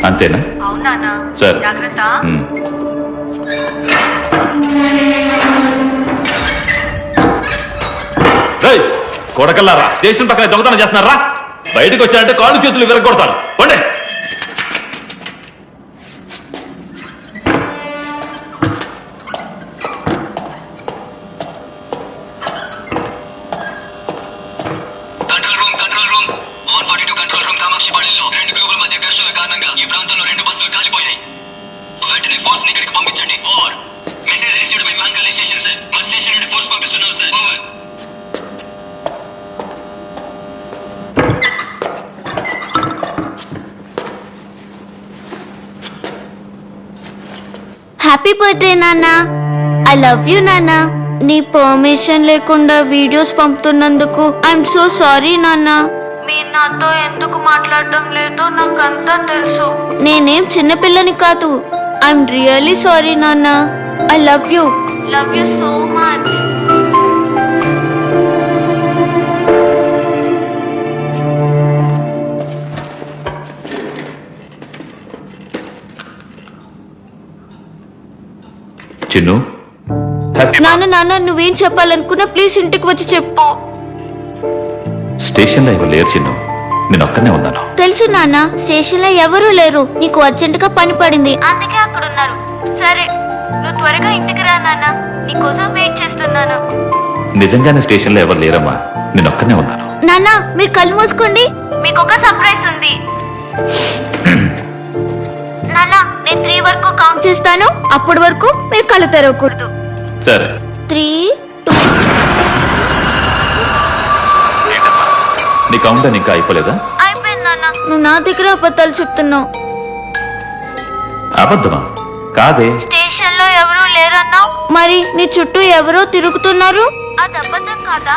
అంతేనా? అవునా? సరే. జాగ్రత్త. ఉమ్. రేయ్, కొడకల్లారా, స్టేషన్ పక్కన దొంగతనం చేస్తున్నారా? బయటకు వచ్చారంటే కాళ్ళు చేతులు విరగొడతాను. పండే. కంట్రోల్ రూమ్ 142 కంట్రోల్ రూమ్ కామాక్షిపాళెంలో 2 గ్రూపుల మధ్య ఘర్షణల కారణంగా ఈ ప్రాంతంలో 2 బస్సులు కాలిపోయాయి. వెంటనే ఫోర్స్ ని ఇక్కడికి పంపించండి. ఓవర్. మెసేజ్ రిసీవ్డ్ బై మంగళ స్టేషన్ సార్. మన స్టేషన్ నుండి ఫోర్స్ పంపిస్తున్నాం సార్. ఓవర్. హ్యాపీ బర్త్డే నాన్న. ఐ లవ్ యూ నాన్న. నీ పర్మిషన్ లేకుండా వీడియోస్ పంపుతున్నందుకు ఐఎమ్ సో సారీ నాన్న. మీరు నాతో ఎందుకు మాట్లాడటం లేదో నాకంతా తెలుసు. నేనేం చిన్నపిల్లని కాదు. ఐఎమ్ రియల్లీ సారీ నాన్న. I love you so much. Chinnu, నాన్న నాన్న నువ్వేం చెప్పాలనుకున్నా ప్లీజ్ ఇంటికి వచ్చి చెప్పు. స్టేషన్లో ఎవరు లేరు చిన్ను, నేను ఒక్కనే ఉన్నాను. తెలుసు నాన్న, స్టేషన్ లో ఎవరూ లేరు. నీకు అర్జెంట్ గా పని పడింది, అందుకే అక్కడ ఉన్నారు. సరే, నువ్వు త్వరగా ఇంటికి రా నాన్న, నీకోసం వెయిట్ చేస్తున్నాను. నిజంగానే స్టేషన్లో ఎవరు లేరమ్మా, నేను ఒక్కనే ఉన్నాను. నాన్న మీరు కళ్ళు మూసుకోండి, మీకు ఒక సర్ప్రైజ్ ఉంది. నాన్న నేను 3 వరకు కౌంట్ చేస్తాను, అప్పటి వరకు మీరు కళ్ళు తెరవకూడదు. సరే 3 నీ కౌంట్ ఇంకా అయిపోలేదా? అయిపోయింది నాన్న. నువ్వు నా దగ్గర అబద్ధాలు చెప్తున్నావు. అబద్ధమా? కాదే. స్టేషన్ లో ఎవరూ లేరన్నావు, మరి నీ చుట్టూ ఎవరో తిరుగుతున్నారు, అది అబద్ధం కాదా?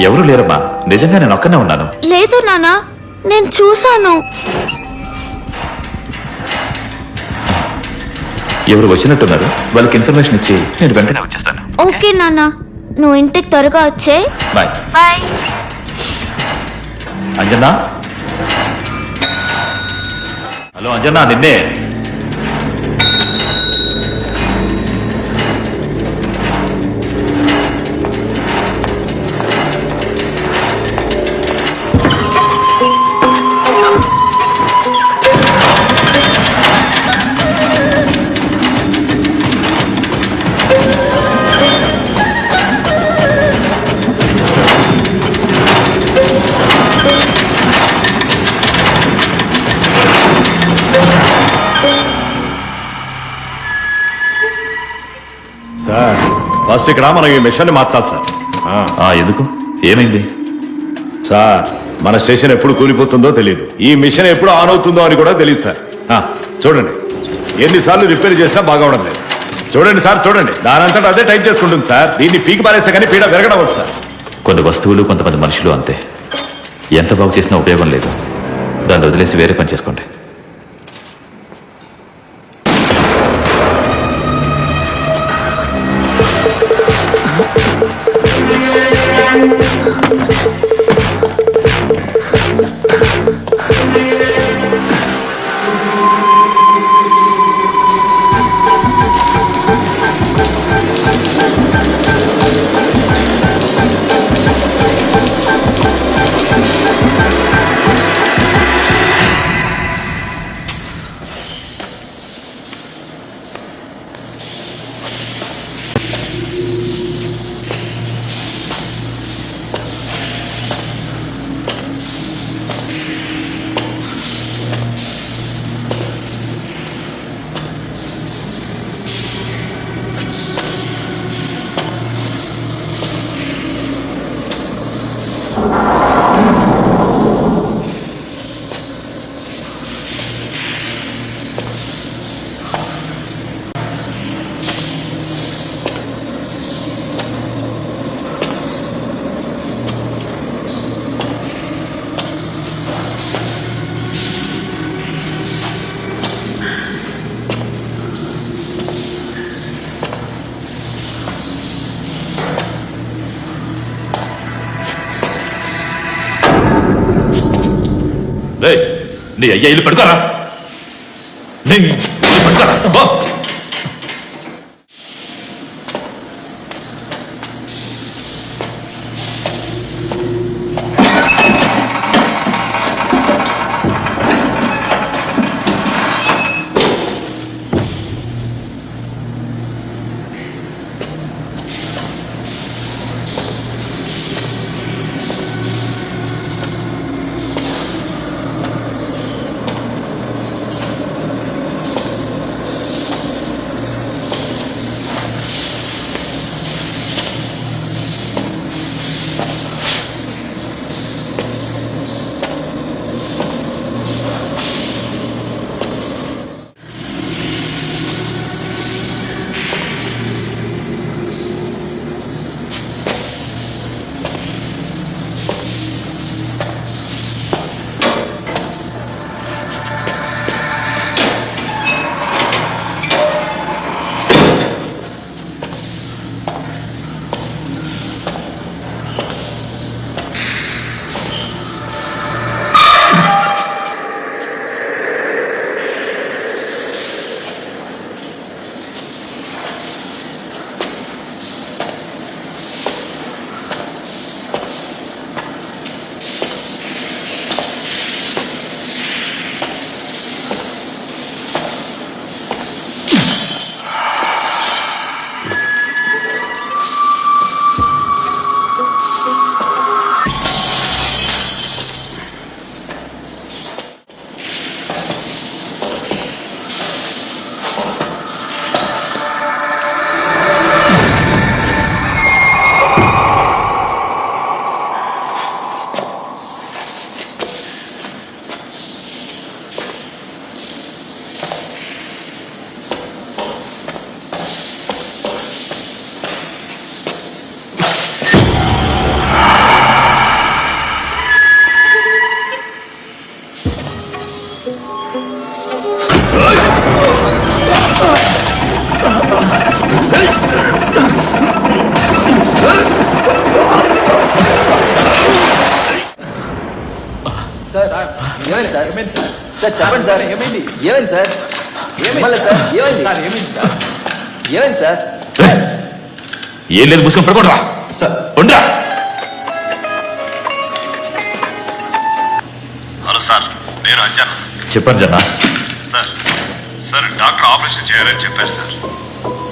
ఎవరు లేరమ్మా, నిజంగా నేను ఒక్కనే ఉన్నాను. లేదు నాన్న, నేను చూశాను. ఎవరు వచ్చినట్టున్నారు, వాళ్ళకి ఇన్ఫర్మేషన్ ఇచ్చి నేను వెంటనే వచ్చేస్తాను. ఓకే నాన్న, నువ్వు ఇంటికి త్వరగా వచ్చేయ్. Bye. Bye. Anjana, hello Anjana, నిన్నే. సార్ ఫస్ట్ ఇక్కడ మనం ఈ మిషన్ని మార్చాలి సార్. ఎందుకు, ఏమైంది? సార్ మన స్టేషన్ ఎప్పుడు కూలిపోతుందో తెలియదు, ఈ మిషన్ ఎప్పుడు ఆన్ అవుతుందో అని కూడా తెలియదు సార్. చూడండి, ఎన్నిసార్లు రిపేర్ చేసినా బాగా ఉండదు లేదు. చూడండి సార్, చూడండి, దానంతటా అదే టైప్ చేసుకుంటుంది సార్. దీన్ని పీకి పారేస్తే కానీ పీడ పెరగడం సార్. కొన్ని వస్తువులు, కొంతమంది మనుషులు అంతే. ఎంత బాగు చేసినా ఉపయోగం లేదు. దాన్ని వదిలేసి వేరే పని చేసుకోండి. నీ అయ్యా ఇల్లు పడుకోరా, నీ ఇల్లు పడుకోరా. సార్ సార్ చెప్పండి సార్ ఏమైంది సార్ ఏమైంది సార్ ఏమైంది సార్ ఏం లేదు ముసుకొని పడుకోండి సార్ ఉండరా హలో సార్, నేను అంజన్. చెప్పండి జన్నా. సార్ సార్ డాక్టర్ ఆపరేషన్ చేయాలని చెప్పారు సార్.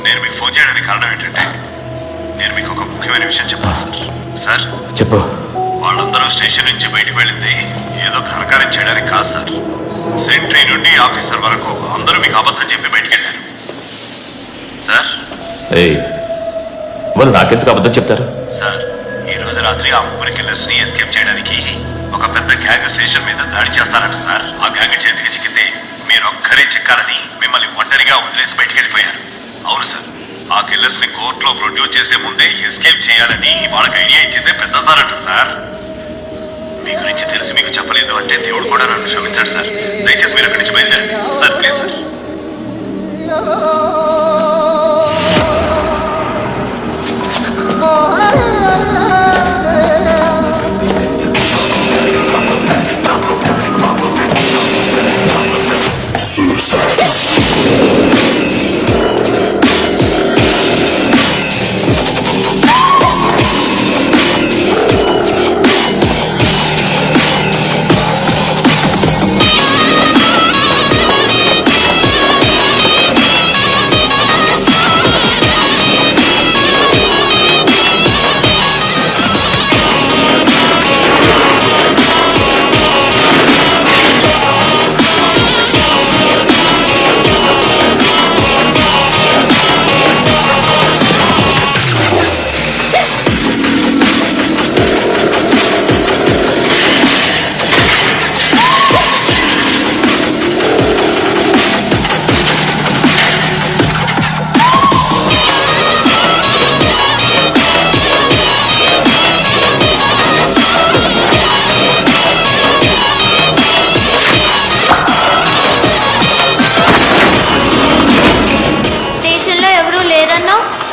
నేను మీకు ఫోన్ చేయడానికి కారణం ఏంటంటే నేను మీకు ఒక ముఖ్యమైన విషయం చెప్పాలి సార్. సార్ చెప్పు. వాళ్ళందరూ స్టేషన్ నుంచి బయటకు వెళ్ళింది ఏదో ఘనకార్యం చేయడానికి కాదు సార్. సెంట్రీ నుండి ఆఫీసర్ వరకు అందరూ మీకు అబద్ధం చెప్పి బయటికి వెళ్ళారు సార్. వాళ్ళు నాకెందుకు అబద్ధం చెప్తారు? సార్ ఈ రోజు రాత్రి ఆ ముగ్గురు కిల్లర్స్ ని ఎస్కేప్ చేయడానికి ఒక పెద్ద గ్యాంగ్ స్టేషన్ మీద దాడి చేస్తారంట సార్. ఆ గ్యాంగ్ చేతికి చిక్కితే మీరొక్కరే చిక్కాలని మిమ్మల్ని ఒంటరిగా వదిలేసి బయటికి వెళ్ళిపోయారు. అవును సార్, ఆ కిల్లర్స్ ని కోర్టులో ప్రొడ్యూస్ చేసే ముందే ఎస్కేప్ చేయాలని వాళ్ళకి ఐడియా ఇచ్చిందే పెద్ద సార్ అంట సార్. మీ గురించి తెలిసి మీకు చెప్పలేదు అంటే దేవుడు కూడా నన్ను క్షమించాడు సార్. దయచేసి మీరు అక్కడి నుంచి బయలుదేరండి సార్, ప్లీజ్ సార్.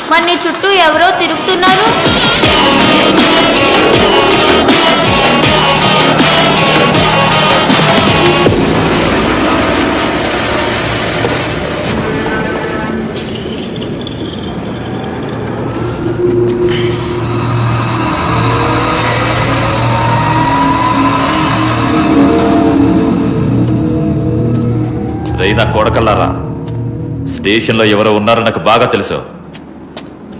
మరి నీ చుట్టూ ఎవరో తిరుగుతున్నారు. రైనా కొడకల్లారా, స్టేషన్లో ఎవరో ఉన్నారో నాకు బాగా తెలుసు.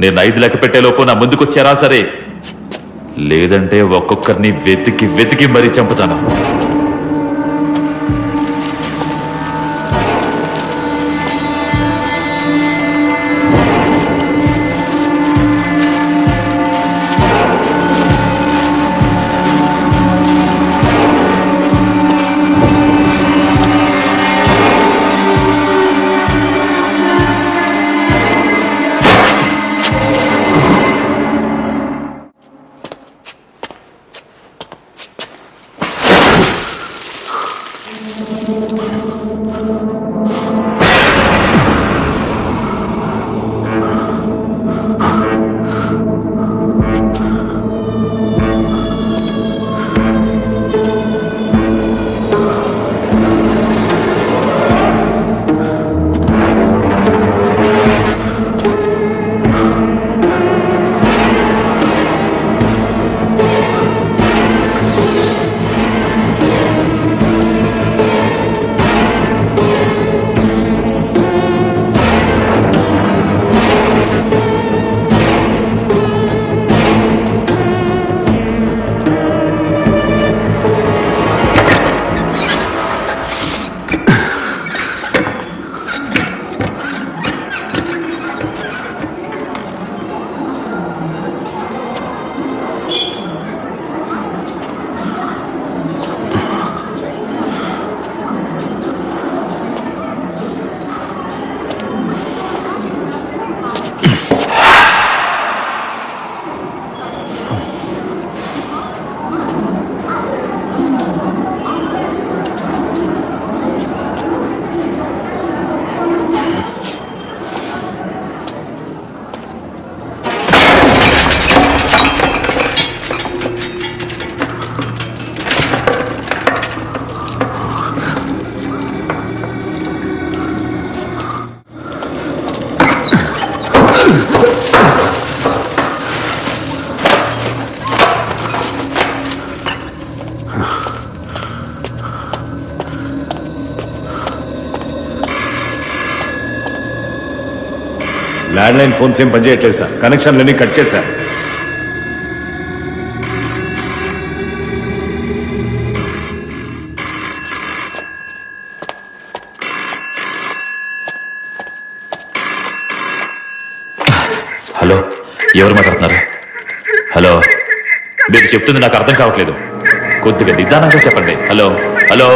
నేను 5 లెక్క పెట్టేలోపు నా ముందుకొచ్చారా సరే, లేదంటే ఒక్కొక్కరిని వెతికి వెతికి మరీ చంపుతాను. ల్యాండ్ లైన్ ఫోన్స్ ఏం పనిచేయట్లేదు సార్, కనెక్షన్లన్నీ కట్ చేశారు. హలో, ఎవరు మాట్లాడుతున్నారు? హలో, మీరు చెప్తుంది నాకు అర్థం కావట్లేదు. కొద్దిగా నిదానంగా చెప్పండి. హలో హలో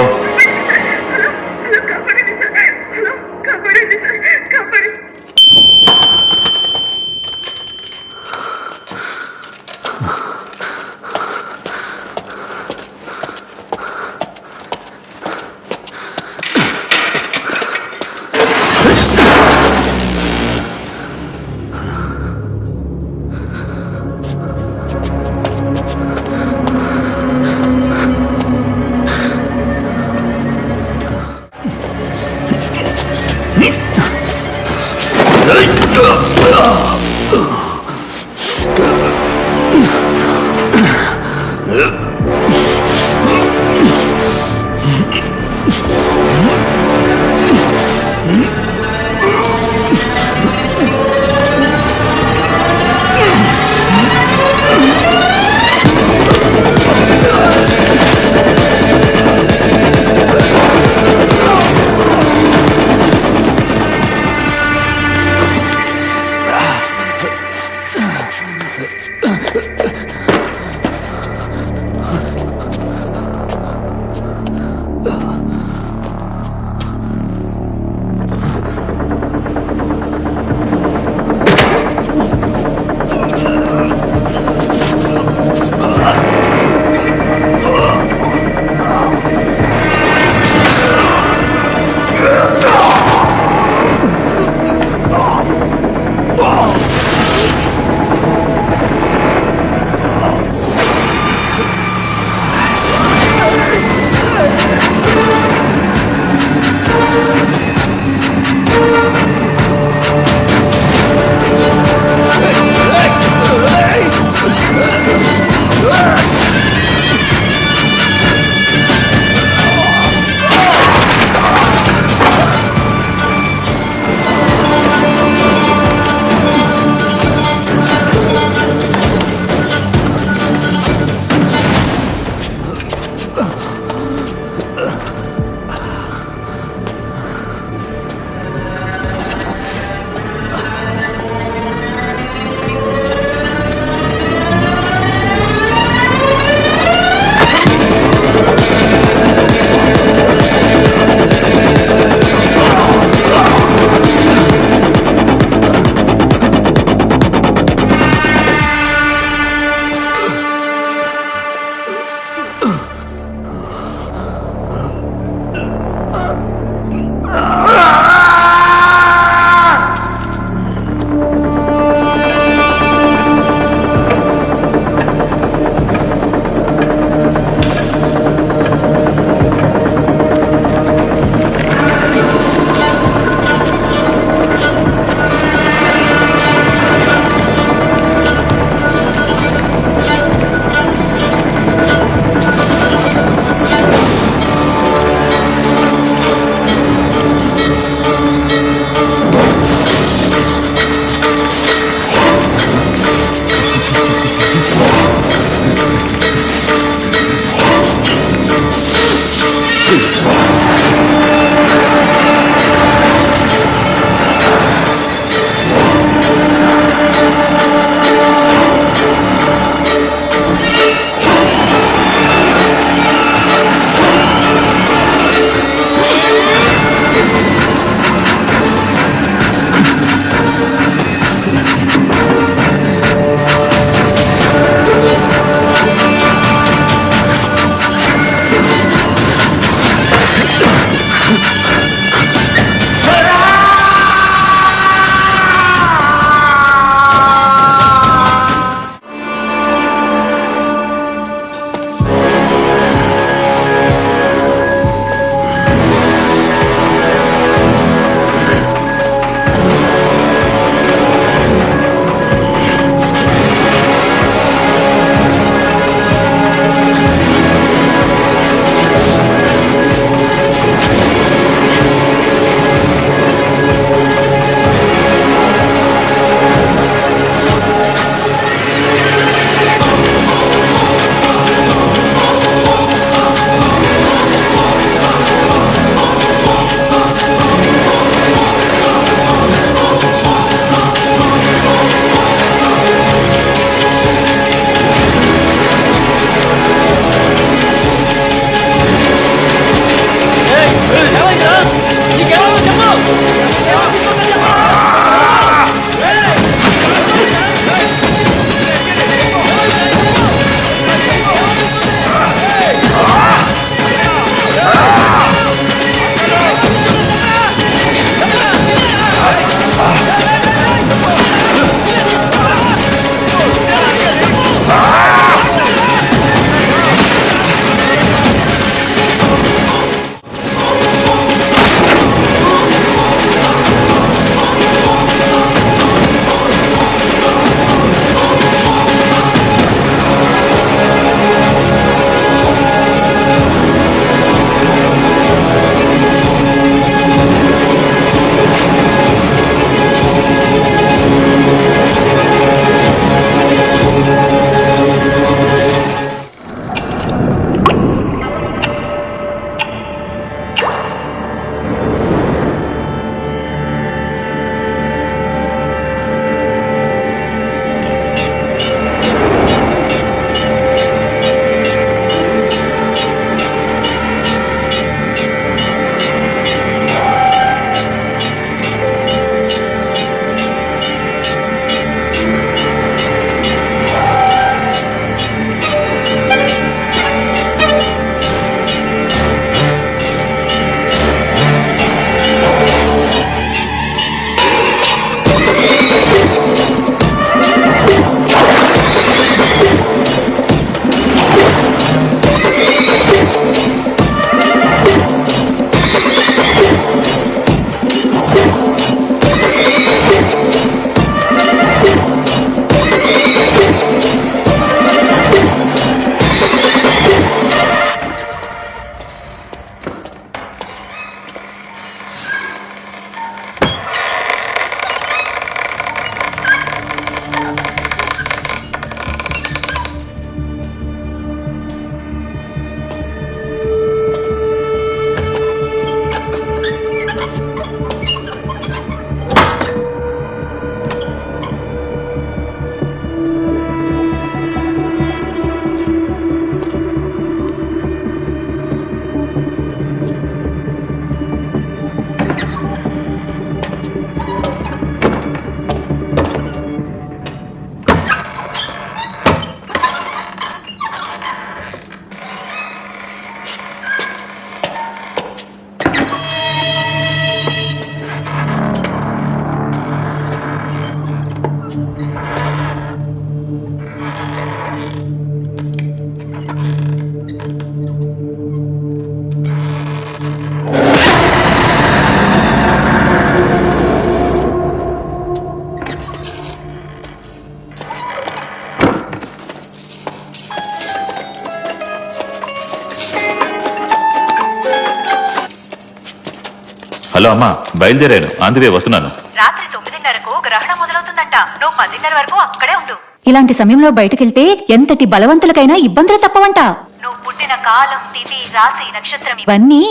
హలో అమ్మా, బయలుదేరాను, అందువే వస్తున్నాను. రాత్రి 9:30కు గ్రహణం మొదలవుతుందంట. నువ్వు 10:30 వరకు అక్కడే ఉండు. ఇలాంటి సమయంలో బయటకెళ్తే ఎంతటి బలవంతులకైనా ఇబ్బందులు తప్పవంట. నువ్వు పుట్టిన కాలం, తిథి, రాశి, నక్షత్రం ఇవన్నీ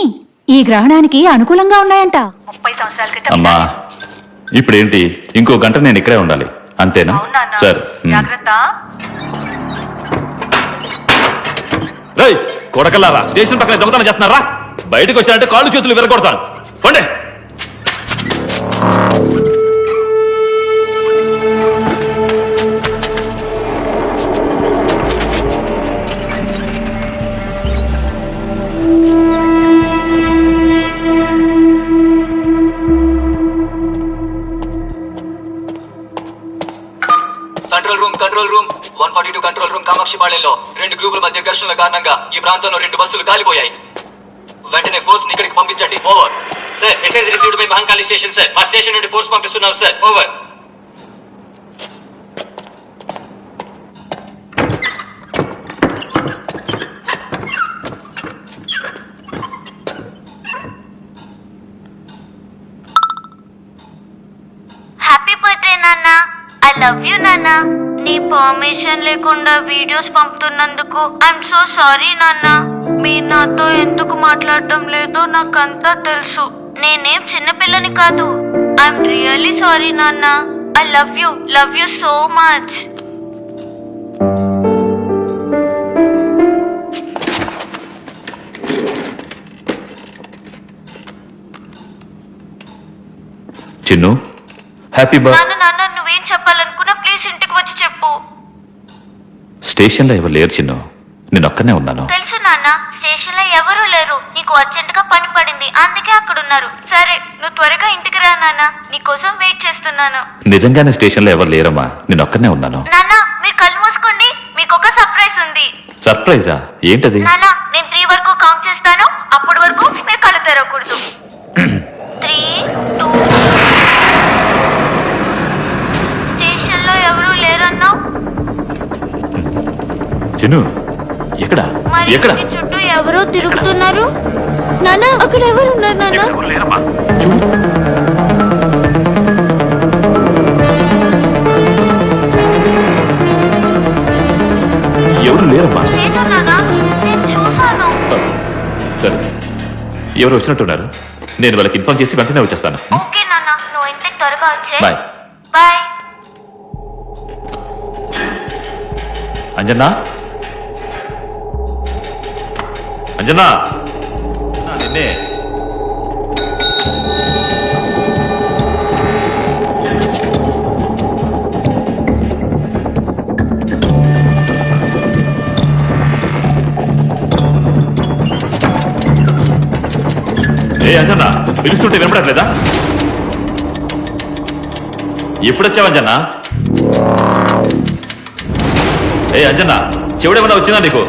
ఈ గ్రహణానికి అనుకూలంగా ఉన్నాయంట. 30 సంవత్సరాల క్రితం అమ్మా ఇప్పుడేంటి, ఇంకో గంట నేను ఇక్కడే ఉండాలి అంతేనా? సార్ జాగ్రత్త. కొడకల్లారా, స్టేషన్ పక్కన దొంగతనం చేస్తున్నారా? బయటకు వచ్చారంటే కాళ్ళు చేతులు విరగొడతాను. పండే కంట్రోల్ రూమ్ 142 కంట్రోల్ రూమ్ కామాక్షిపాళెంలో 2 గ్రూపుల మధ్య ఘర్షణల కారణంగా ఈ ప్రాంతంలో 2 బస్సులు కాలిపోయాయి. వెంటనే ఫోర్స్ ని ఇక్కడికి పంపించండి. Over. Sir, message received by Mahankali station sir. మా స్టేషన్ నుండి ఫోర్స్ పంపిస్తున్నాం సార్. ఓవర్. హ్యాపీ బర్త్డే నాన్న. ఐ లవ్ యూ నాన్న. నీ పర్మిషన్ లేకుండా వీడియోస్ పంపుతున్నందుకు ఐఎమ్ సో సారీ నాన్న. మీరు నాతో ఎందుకు మాట్లాడటం లేదో నాకంతా తెలుసు. నేనేం చిన్నపిల్లని కాదు. ఐఎమ్ రియల్లీ సారీ నాన్న. I love you so much. Chinnu, happy birth. నాన్న నువ్వేం చెప్పాలనుకున్నా ప్లీజ్ ఇంటికి వచ్చి చెప్పు. స్టేషన్లో ఎవరు లేరు చిన్ను, నేను ఒక్కనే ఉన్నాను. తెలుసు నాన్న, స్టేషన్ లో ఎవరూ లేరు. నీకు అర్జెంట్ గా పని పడింది, అందుకే అక్కడ ఉన్నారు. సరే, నువ్వు త్వరగా ఇంటికి రా నాన్న. నీకోసం వెయిట్ చేస్తున్నాను. నిజంగానే స్టేషన్లో ఎవరు లేరమ్మా, నేను ఒక్కనే ఉన్నాను. నాన్న మీరు కళ్ళు మూసుకోండి, మీకు ఒక సర్ప్రైజ్ ఉంది. సర్ప్రైజా? ఏంటది? నాన్న నేను 3 వరకు కౌంట్ చేస్తాను, అప్పటి వరకు మీరు కళ్ళు తెరవకూడదు. 3, 2. స్టేషన్ లో ఎవరూ లేరన్నావు. చిన్ను, ఎక్కడ మరి ఎక్కడ? మీ చుట్టూ ఎవరో తిరుగుతున్నారు. నాన్న అక్కడ ఎవరు ఉన్నారు నాన్న? ఎవరు లేరమ్మా. లేదు నాన్న, నేను చూసాను. సరే, ఎవరు వచ్చినట్టున్నారు. నేను వాళ్ళకి ఇన్ఫార్మ్ చేసి వెంటనే వచ్చేస్తాను. ఓకే నాన్న, నువ్వు ఇంటికి త్వరగా వచ్చే. బాయ్. బాయ్. అంజన్నా, అంజన్నా, నిన్నే. ఏ అంజన్నా, పిలుస్తుంటే వినపడట్లేదా? ఎప్పుడొచ్చావు అంజన్నా? ఏ అంజన్నా, చెవుడేమన్నా వచ్చిందా నీకు?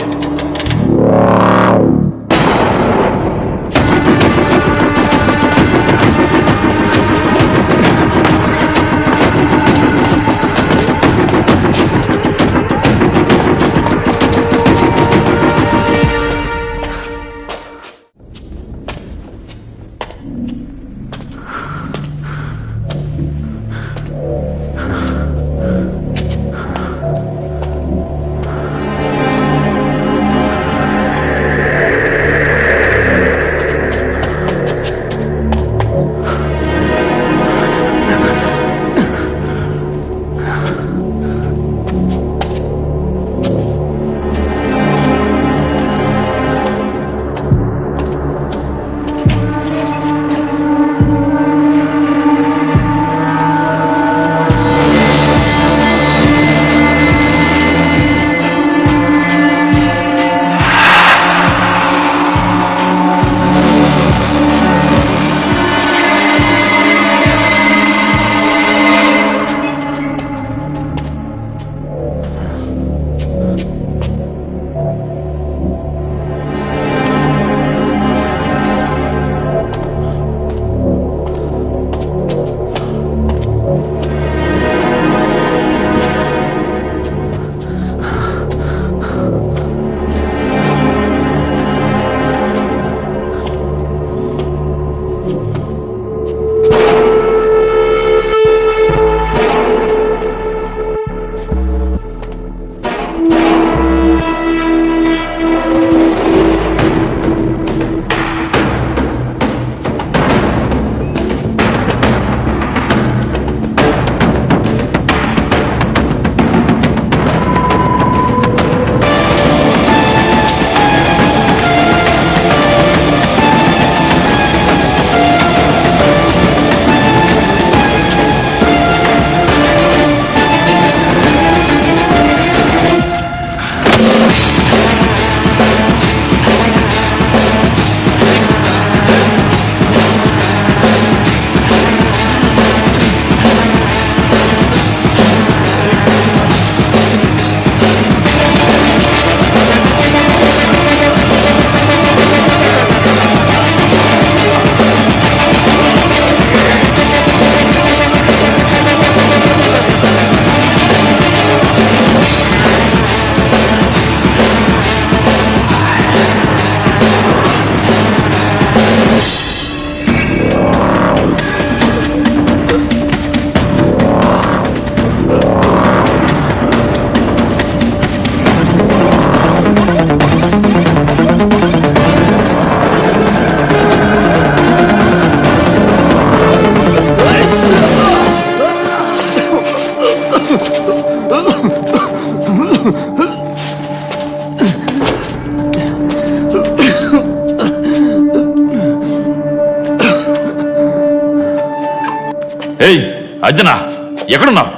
ఎక్కడున్నావు?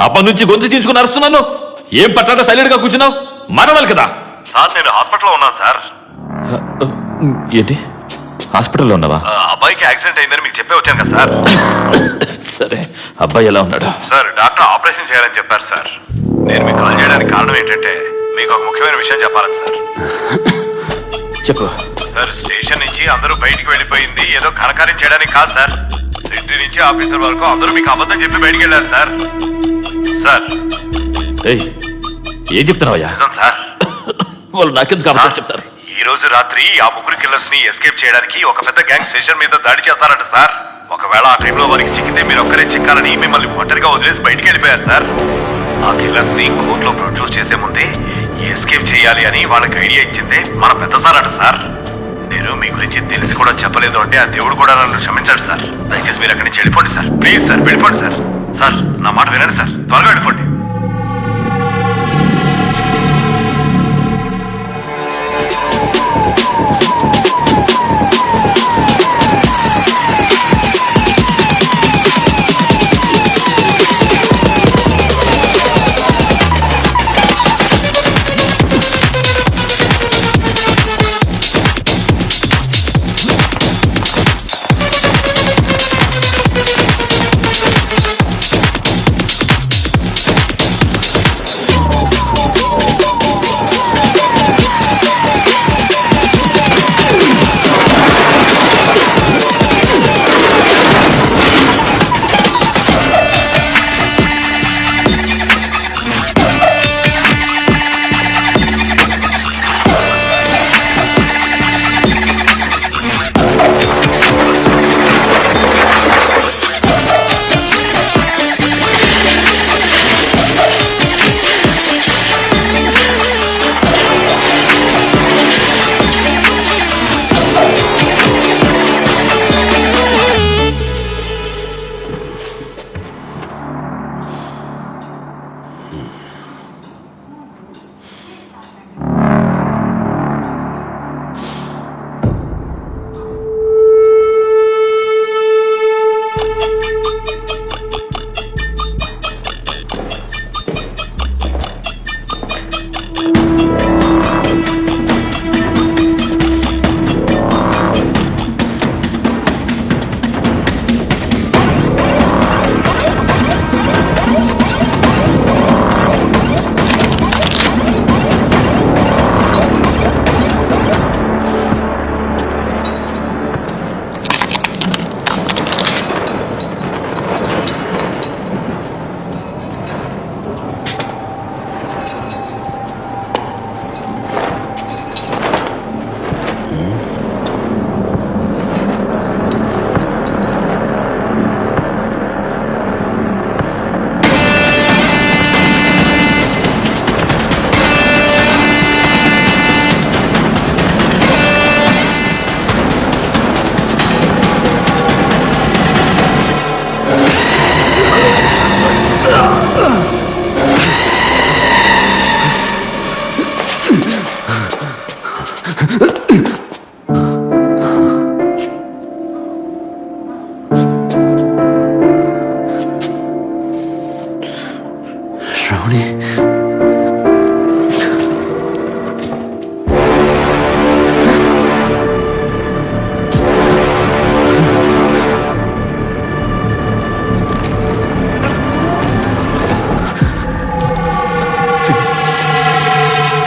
అప్పటి నుంచి గొంతు చించుకుని అరుస్తున్నాను. ఏం పట్టాట సైలెంట్ గా కూర్చున్నావు? మాట్లాడాలి కదా. సార్ నేను హాస్పిటల్లో ఉన్నాను సార్. ఏంటి, హాస్పిటల్లో ఉన్నావా? అబ్బాయికి యాక్సిడెంట్ అయిందని మీకు చెప్పే వచ్చాను కదా సార్. సరే, అబ్బాయి ఎలా ఉన్నాడు? సార్ డాక్టర్ ఆపరేషన్ చేయాలని చెప్పారు సార్. నేను మీకు కాల్ చేయడానికి కారణం ఏంటంటే మీకు ఒక ముఖ్యమైన విషయం చెప్పాలని సార్. చెప్పు. సార్ స్టేషన్ నుంచి అందరూ బయటికి వెళ్ళిపోయింది ఏదో ఘనకార్యం చేయడానికి కాదు సార్. సిటీ నుంచి ఆఫీసర్ వరకు అందరూ మీకు అబద్ధం చెప్పి బయటికి వెళ్ళారు సార్. సార్ ఏం చెప్తున్నావయ్యా? నిజం సార్. వాళ్ళు నాకెందుకు అబద్ధం చెప్తారు? ఈ రోజు రాత్రి ఆ ముగ్గురు కిల్లర్స్ ని ఎస్కేప్ చేయడానికి ఒక పెద్ద గ్యాంగ్ స్టేషన్ మీద దాడి చేస్తారంట సార్. ఒకవేళ ఆ టైంలో వారికి చిక్కితే మీరు ఒక్కరే చిక్కాలని మిమ్మల్ని ఒంటరిగా వదిలేసి బయటికి వెళ్ళిపోయారు సార్. ఆ కిల్లర్స్ ని కోర్టులో ప్రొడ్యూస్ చేసే ముందే ఎస్కేప్ చేయాలి అని వాళ్ళకి ఐడియా ఇచ్చిందే మన పెద్ద సార్ అట సార్. నేను మీ గురించి తెలిసి కూడా చెప్పలేదు అంటే ఆ దేవుడు కూడా నన్ను క్షమించాడు సార్. దయచేసి మీరు అక్కడి నుంచి వెళ్ళిపోండి సార్. ప్లీజ్ సార్ వెళ్ళిపోండి సార్. సార్ నా మాట వినండి సార్, త్వరగా వెళ్ళిపోండి.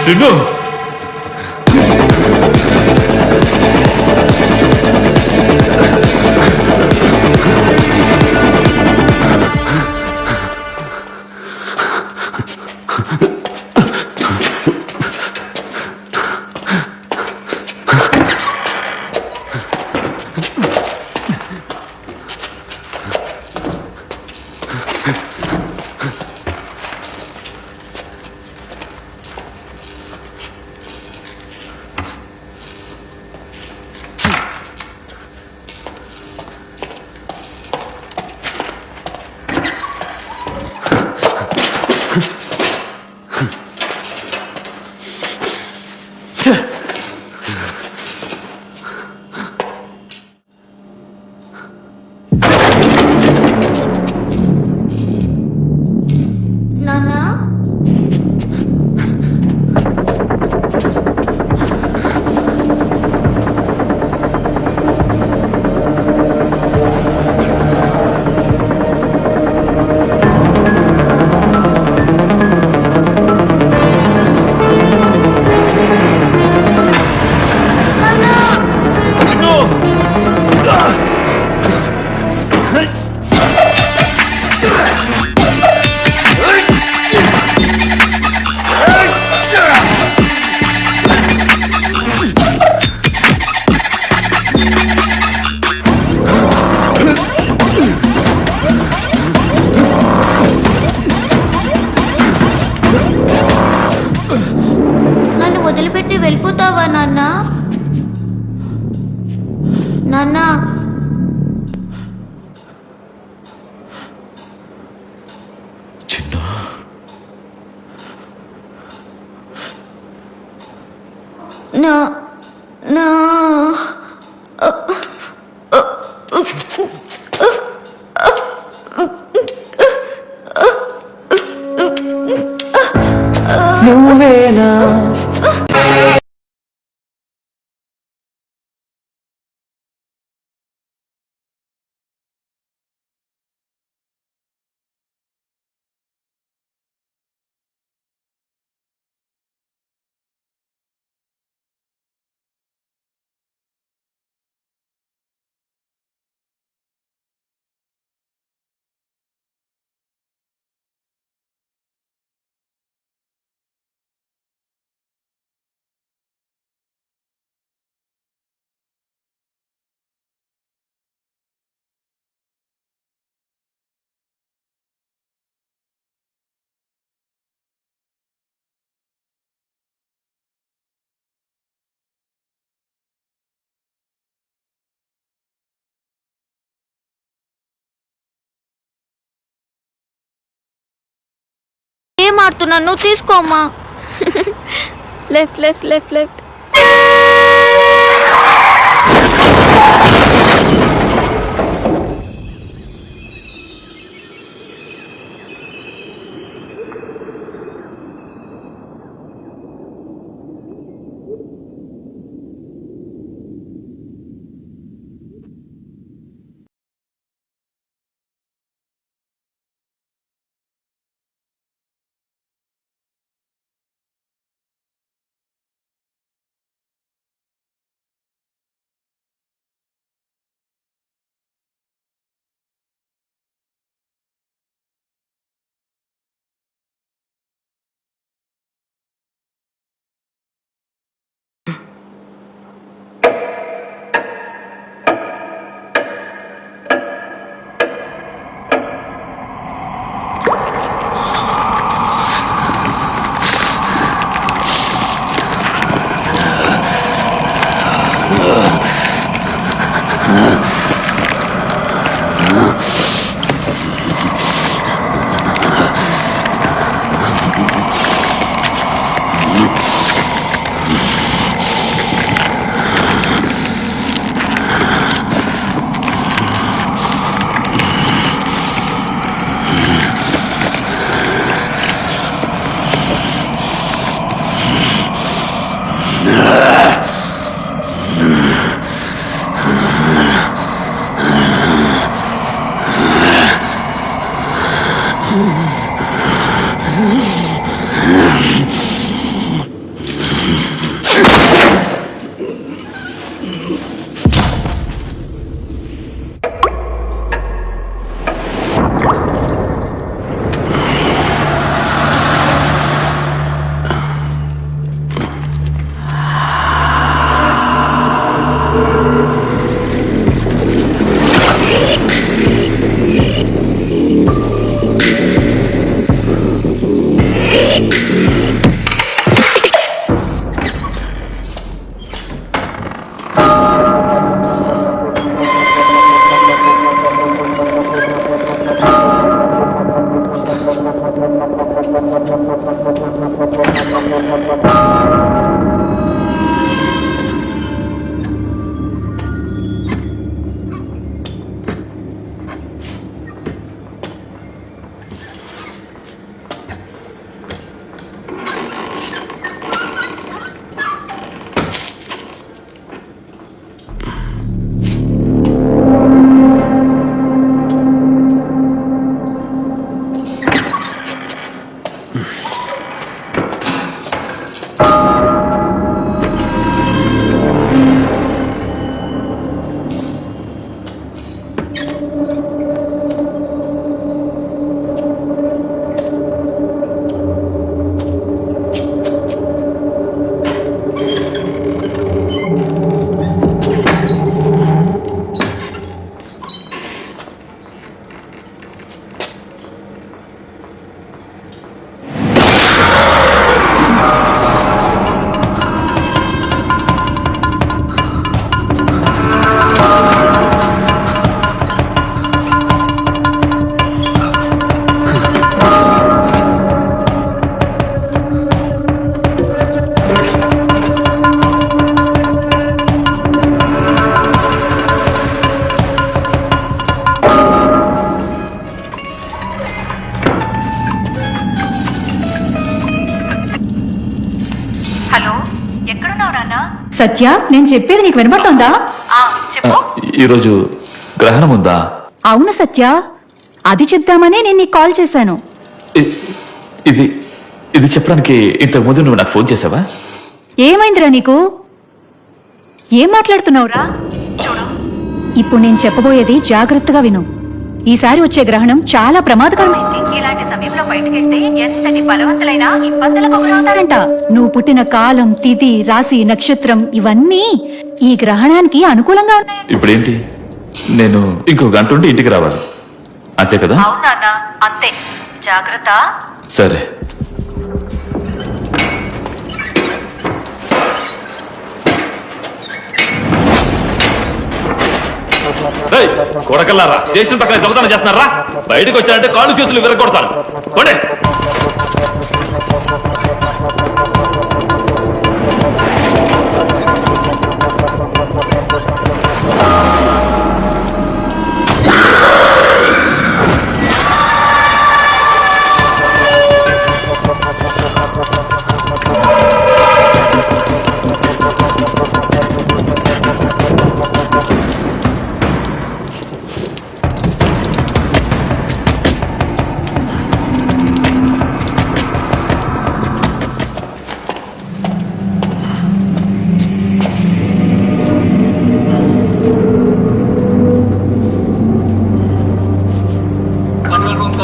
సింధు, వదిలిపెట్టి వెళ్ళిపోతావా నాన్న? నాన్న నా నా నువ్వేనా ఏం ఆడుతున్నాను? తీసుకోమ్మా. Left left left left. Hello, ఎక్కడున్నావు నాన్న? సత్య నేను చెప్పేది నీకు వినపడుతోందా? చెప్పు. ఈరోజు గ్రహణం ఉందా? అవును సత్య, అది చెప్దామనే నేను నీకు కాల్ చేశాను. ఇది ఇది చెప్పడానికి ఇంతకు ముందు నువ్వు నాకు ఫోన్ చేసావా? ఏమైందిరా నీకు? ఏం మాట్లాడుతున్నావురా? ఇప్పుడు నేను చెప్పబోయేది జాగ్రత్తగా విను. ఈసారి వచ్చే గ్రహణం చాలా ప్రమాదకరమైంది. ఇలాంటి సమయంలో బయటకెళ్తే ఎంతటి బలవంతులైనా ఇబ్బందులకు గురవుతారంట. నువ్వు పుట్టిన కాలం, తిథి, రాశి, నక్షత్రం ఇవన్నీ ఈ గ్రహణానికి అనుకూలంగా ఉన్నాయి. ఇప్పుడేంటి, నేను ఇంకో గంట ఉండి ఇంటికి రావాలి అంతే కదా? అవును నాన్న, అంతే. జాగ్రత్త. సరే. కొడకల్లారా, స్టేషన్ పక్కన దొంగతనం చేస్తున్నారా? బయటకు వచ్చారంటే కాళ్ళు చేతులు విరగొడతారు. పోండి.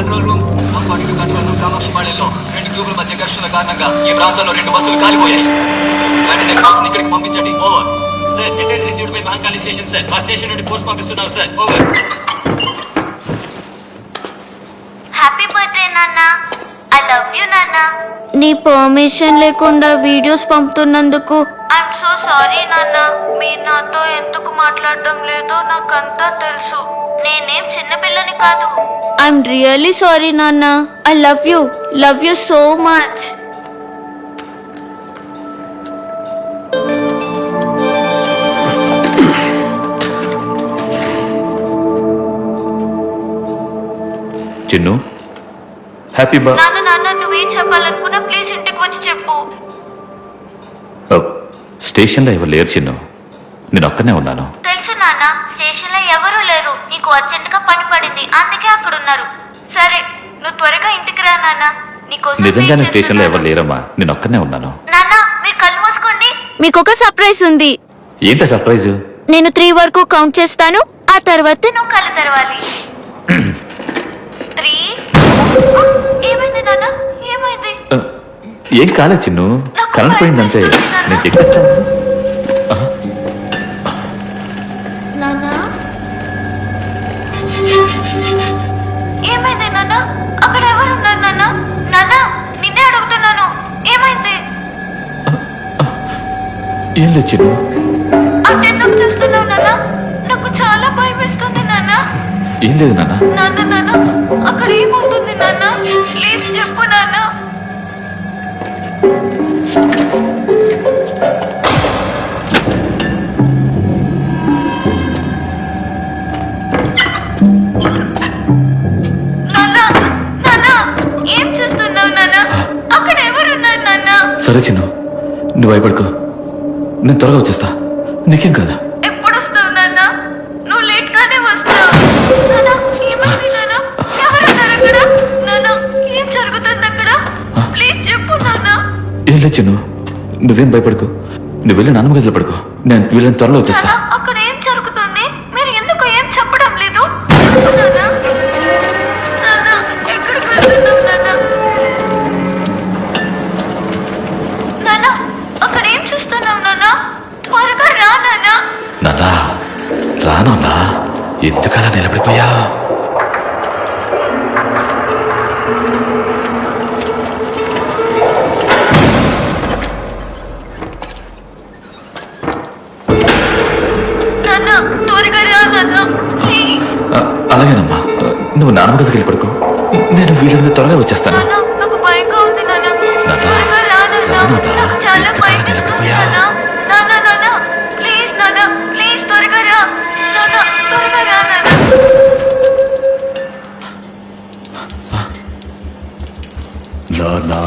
కంట్రోల్ రూమ్ 142 కంట్రోల్ రూమ్ కామాక్షిపాళెంలో 2 గ్రూపుల మధ్య ఘర్షణల కారణంగా ఈ ప్రాంతంలో 2 బస్సులు కాలిపోయాయి. వెంటనే ఫోర్స్ ఇక్కడికి పంపించండి. Over. Sir, message received by Mahankali station sir. మా స్టేషన్ నుండి ఫోర్స్ పంపిస్తున్నాం సార్. ఓవర్. హ్యాపీ బర్త్డే నాన్న. ఐ లవ్ యు నాన్న. నీ పర్మిషన్ లేకుండా వీడియోస్ పంపుతున్నందుకు ఐఎమ్ సో సారీ నాన్న. మీరు నాతో ఎందుకు మాట్లాడడం లేదో నాకంతా తెలుసు. నేనేం చిన్నపిల్లని కాదు. ఐఎమ్ రియల్లీ సారీ నాన్న. I love you so much. Chinnu, happy నాన్న నువ్వేం చెప్పాలనుకున్నా ప్లీజ్ ఇంటికి వచ్చి చెప్పు. స్టేషన్లో ఎవరు లేరు చిన్ను, నేను ఒక్కనే ఉన్నాను. తెలుసు నాన్న, స్టేషన్ లో ఎవరూ లేరు. నీకు అర్జెంట్ గా పని పడింది, అందుకే అక్కడ ఉన్నారు. సరే, నువ్వు త్వరగా ఇంటికి రా నాన్న. నీకోసం నిజంగానే స్టేషన్లో ఎవరు లేరమ్మా, నేను ఒక్కనే ఉన్నాను. నాన్న, మీరు కళ్ళు మూసుకోండి. మీకు ఒక సర్ప్రైజ్ ఉంది. ఏంటా సర్ప్రైజ్? నేను 3 వరకు కౌంట్ చేస్తాను, ఆ తర్వాత నువ్వు కళ్ళు తెరవాలి. 3. ఏమైంది నాన్న? ఏమైంది? ఏం కాలే చిన్ను, కరెంట్ పోయిందంటే. నేను చెక్ చేస్తాను. నాన్న, ఏమైంది నాన్న? అక్కడ ఎవరు ఉన్నారు నాన్న? నాన్న, నిన్నే అడుగుతున్నాను, ఏమైంది? ఏం లేదు చిన్ను. అంటే ఎందుకు చూస్తున్నావు నాన్న? నాకు చాలా భయం వేస్తుంది నాన్న. ఏం లేదు నాన్న. నాన్న అక్కడ ఏమవుతుంది నాన్న? ప్లీజ్ చెప్పు నాన్న. ఏం చూస్తున్నావు నాన్న? అక్కడ ఎవరున్నారు నాన్న? సరే చిన్ను, నువ్వు భయపడుకో, నేను త్వరగా వచ్చేస్తా, నీకేం కాదా? ఎప్పుడు వస్తావు నాన్న? నువ్వు లేట్ గానే వస్తావు. నాన్న, ఏమైంది నాన్న? ఎవరున్నారు అక్కడ? నాన్న, ఏం జరుగుతుంది అక్కడ? ప్లీజ్ చెప్పు నాన్న. ఏం లేదు చిన్ను, నువ్వేం భయపడుకో, నువ్వు వెళ్ళి నాన్నమ్మ గదిలో పడుకో, నేను వీళ్ళని త్వరలో వచ్చేస్తా. నాన్న, అక్కడ ఏం జరుగుతుంది? మీరు ఎందుకు ఏం చెప్పడం లేదు? చెప్పు నాన్న. నాన్న, ఎక్కడికి వెళ్తున్నావు నాన్న? నాన్న, అక్కడ ఏం చూస్తున్నావు నాన్న? త్వరగా రా నాన్న. నాన్నా, రానన్నా, ఎందుకలా నిలబడిపోయా? నాన్న, త్వరగా రా నాన్న, ప్లీజ్. అలాగేనమ్మా, నువ్వు నాన్నమ్మ గదికి వెళ్ళి పడుకో, నేను వీళ్ళని త్వరగా వచ్చేస్తాను. నాన్న, నాకు భయంగా ఉంది నాన్న. నాన్నా, త్వరగా రా నాన్న. రానన్నా, నాకు చాలా ఎందుకలా భయం వేస్తుంది నిలబడిపోయా? నాన్న. నాన్న, ప్లీజ్ నాన్న, ప్లీజ్ త్వరగా రా నాన్న. త్వరగా రా నాన్న. నాన్నా,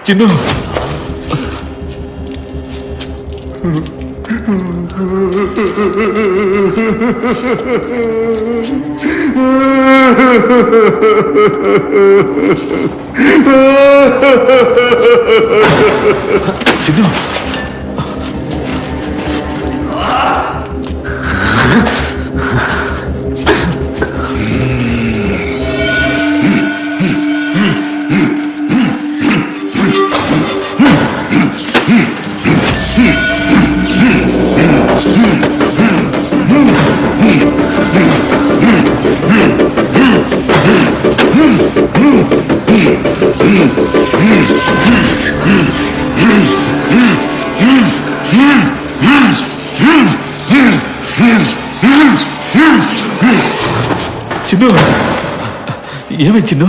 చిన్ను చిన్ను చిన్ను ఏమై చిన్ను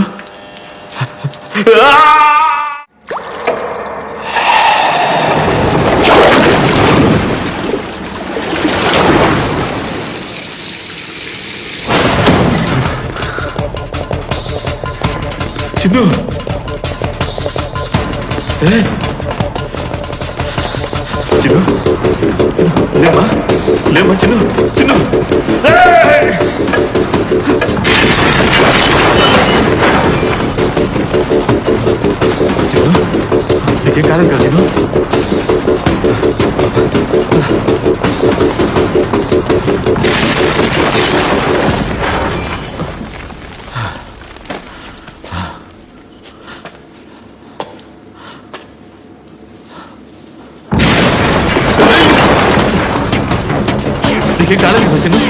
చిన్ను చిన్ను లేమా లేమా చిన్ను చిన్ను నీకేం కాలేదు కదా చిన్ను నీకేం కాలేదు కదా చిన్ను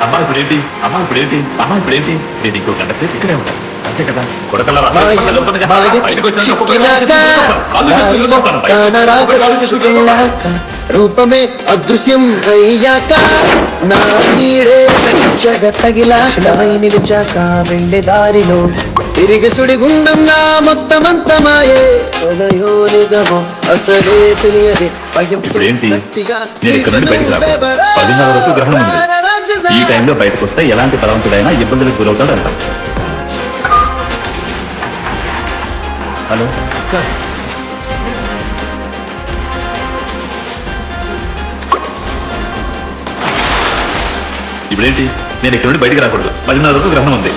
అమ్మా ఇప్పుడేంటి అమ్మా ఇప్పుడేంటి అమ్మా ఇప్పుడేంటి నేను ఇంకో గంట సేపు ఇక్కడే ఉంటాను అంతే కదా కొడకల్లా రూపమే అదృశ్యం అయ్యాక నా ఈడే తగిలాశలమై నిలిచాక వెళ్ళే దారిలో తిరిగి సుడిగుండంలా మొత్తమంత మాయే పొగయో నిజమో అసలే తెలియదే ఇప్పుడేంటి నేను ఇక్కడ నుండి బయటకు రాను 10:30 వరకు గ్రహణం ఉంది ఈ టైంలో బయటకు వస్తే ఎలాంటి బలవంతుడైనా ఇబ్బందులకు గురవుతాడు అంట హలో సార్ ఇప్పుడేంటి నేను ఇక్కడ నుండి బయటికి రాకూడదు 10:30 వరకు గ్రహణం ఉంది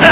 ఆ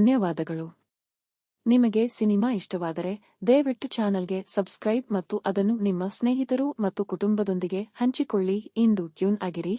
ಧನ್ಯವಾದಗಳು. ನಿಮಗೆ ಸಿನಿಮಾ ಇಷ್ಟವಾದರೆ ದಯವಿಟ್ಟು ಚಾನೆಲ್ಗೆ ಸಬ್ಸ್ಕ್ರೈಬ್ ಮತ್ತು ಅದನ್ನು ನಿಮ್ಮ ಸ್ನೇಹಿತರು ಮತ್ತು ಕುಟುಂಬದೊಂದಿಗೆ ಹಂಚಿಕೊಳ್ಳಿ. ಇಂದು ಟ್ಯೂನ್ ಆಗಿರಿ.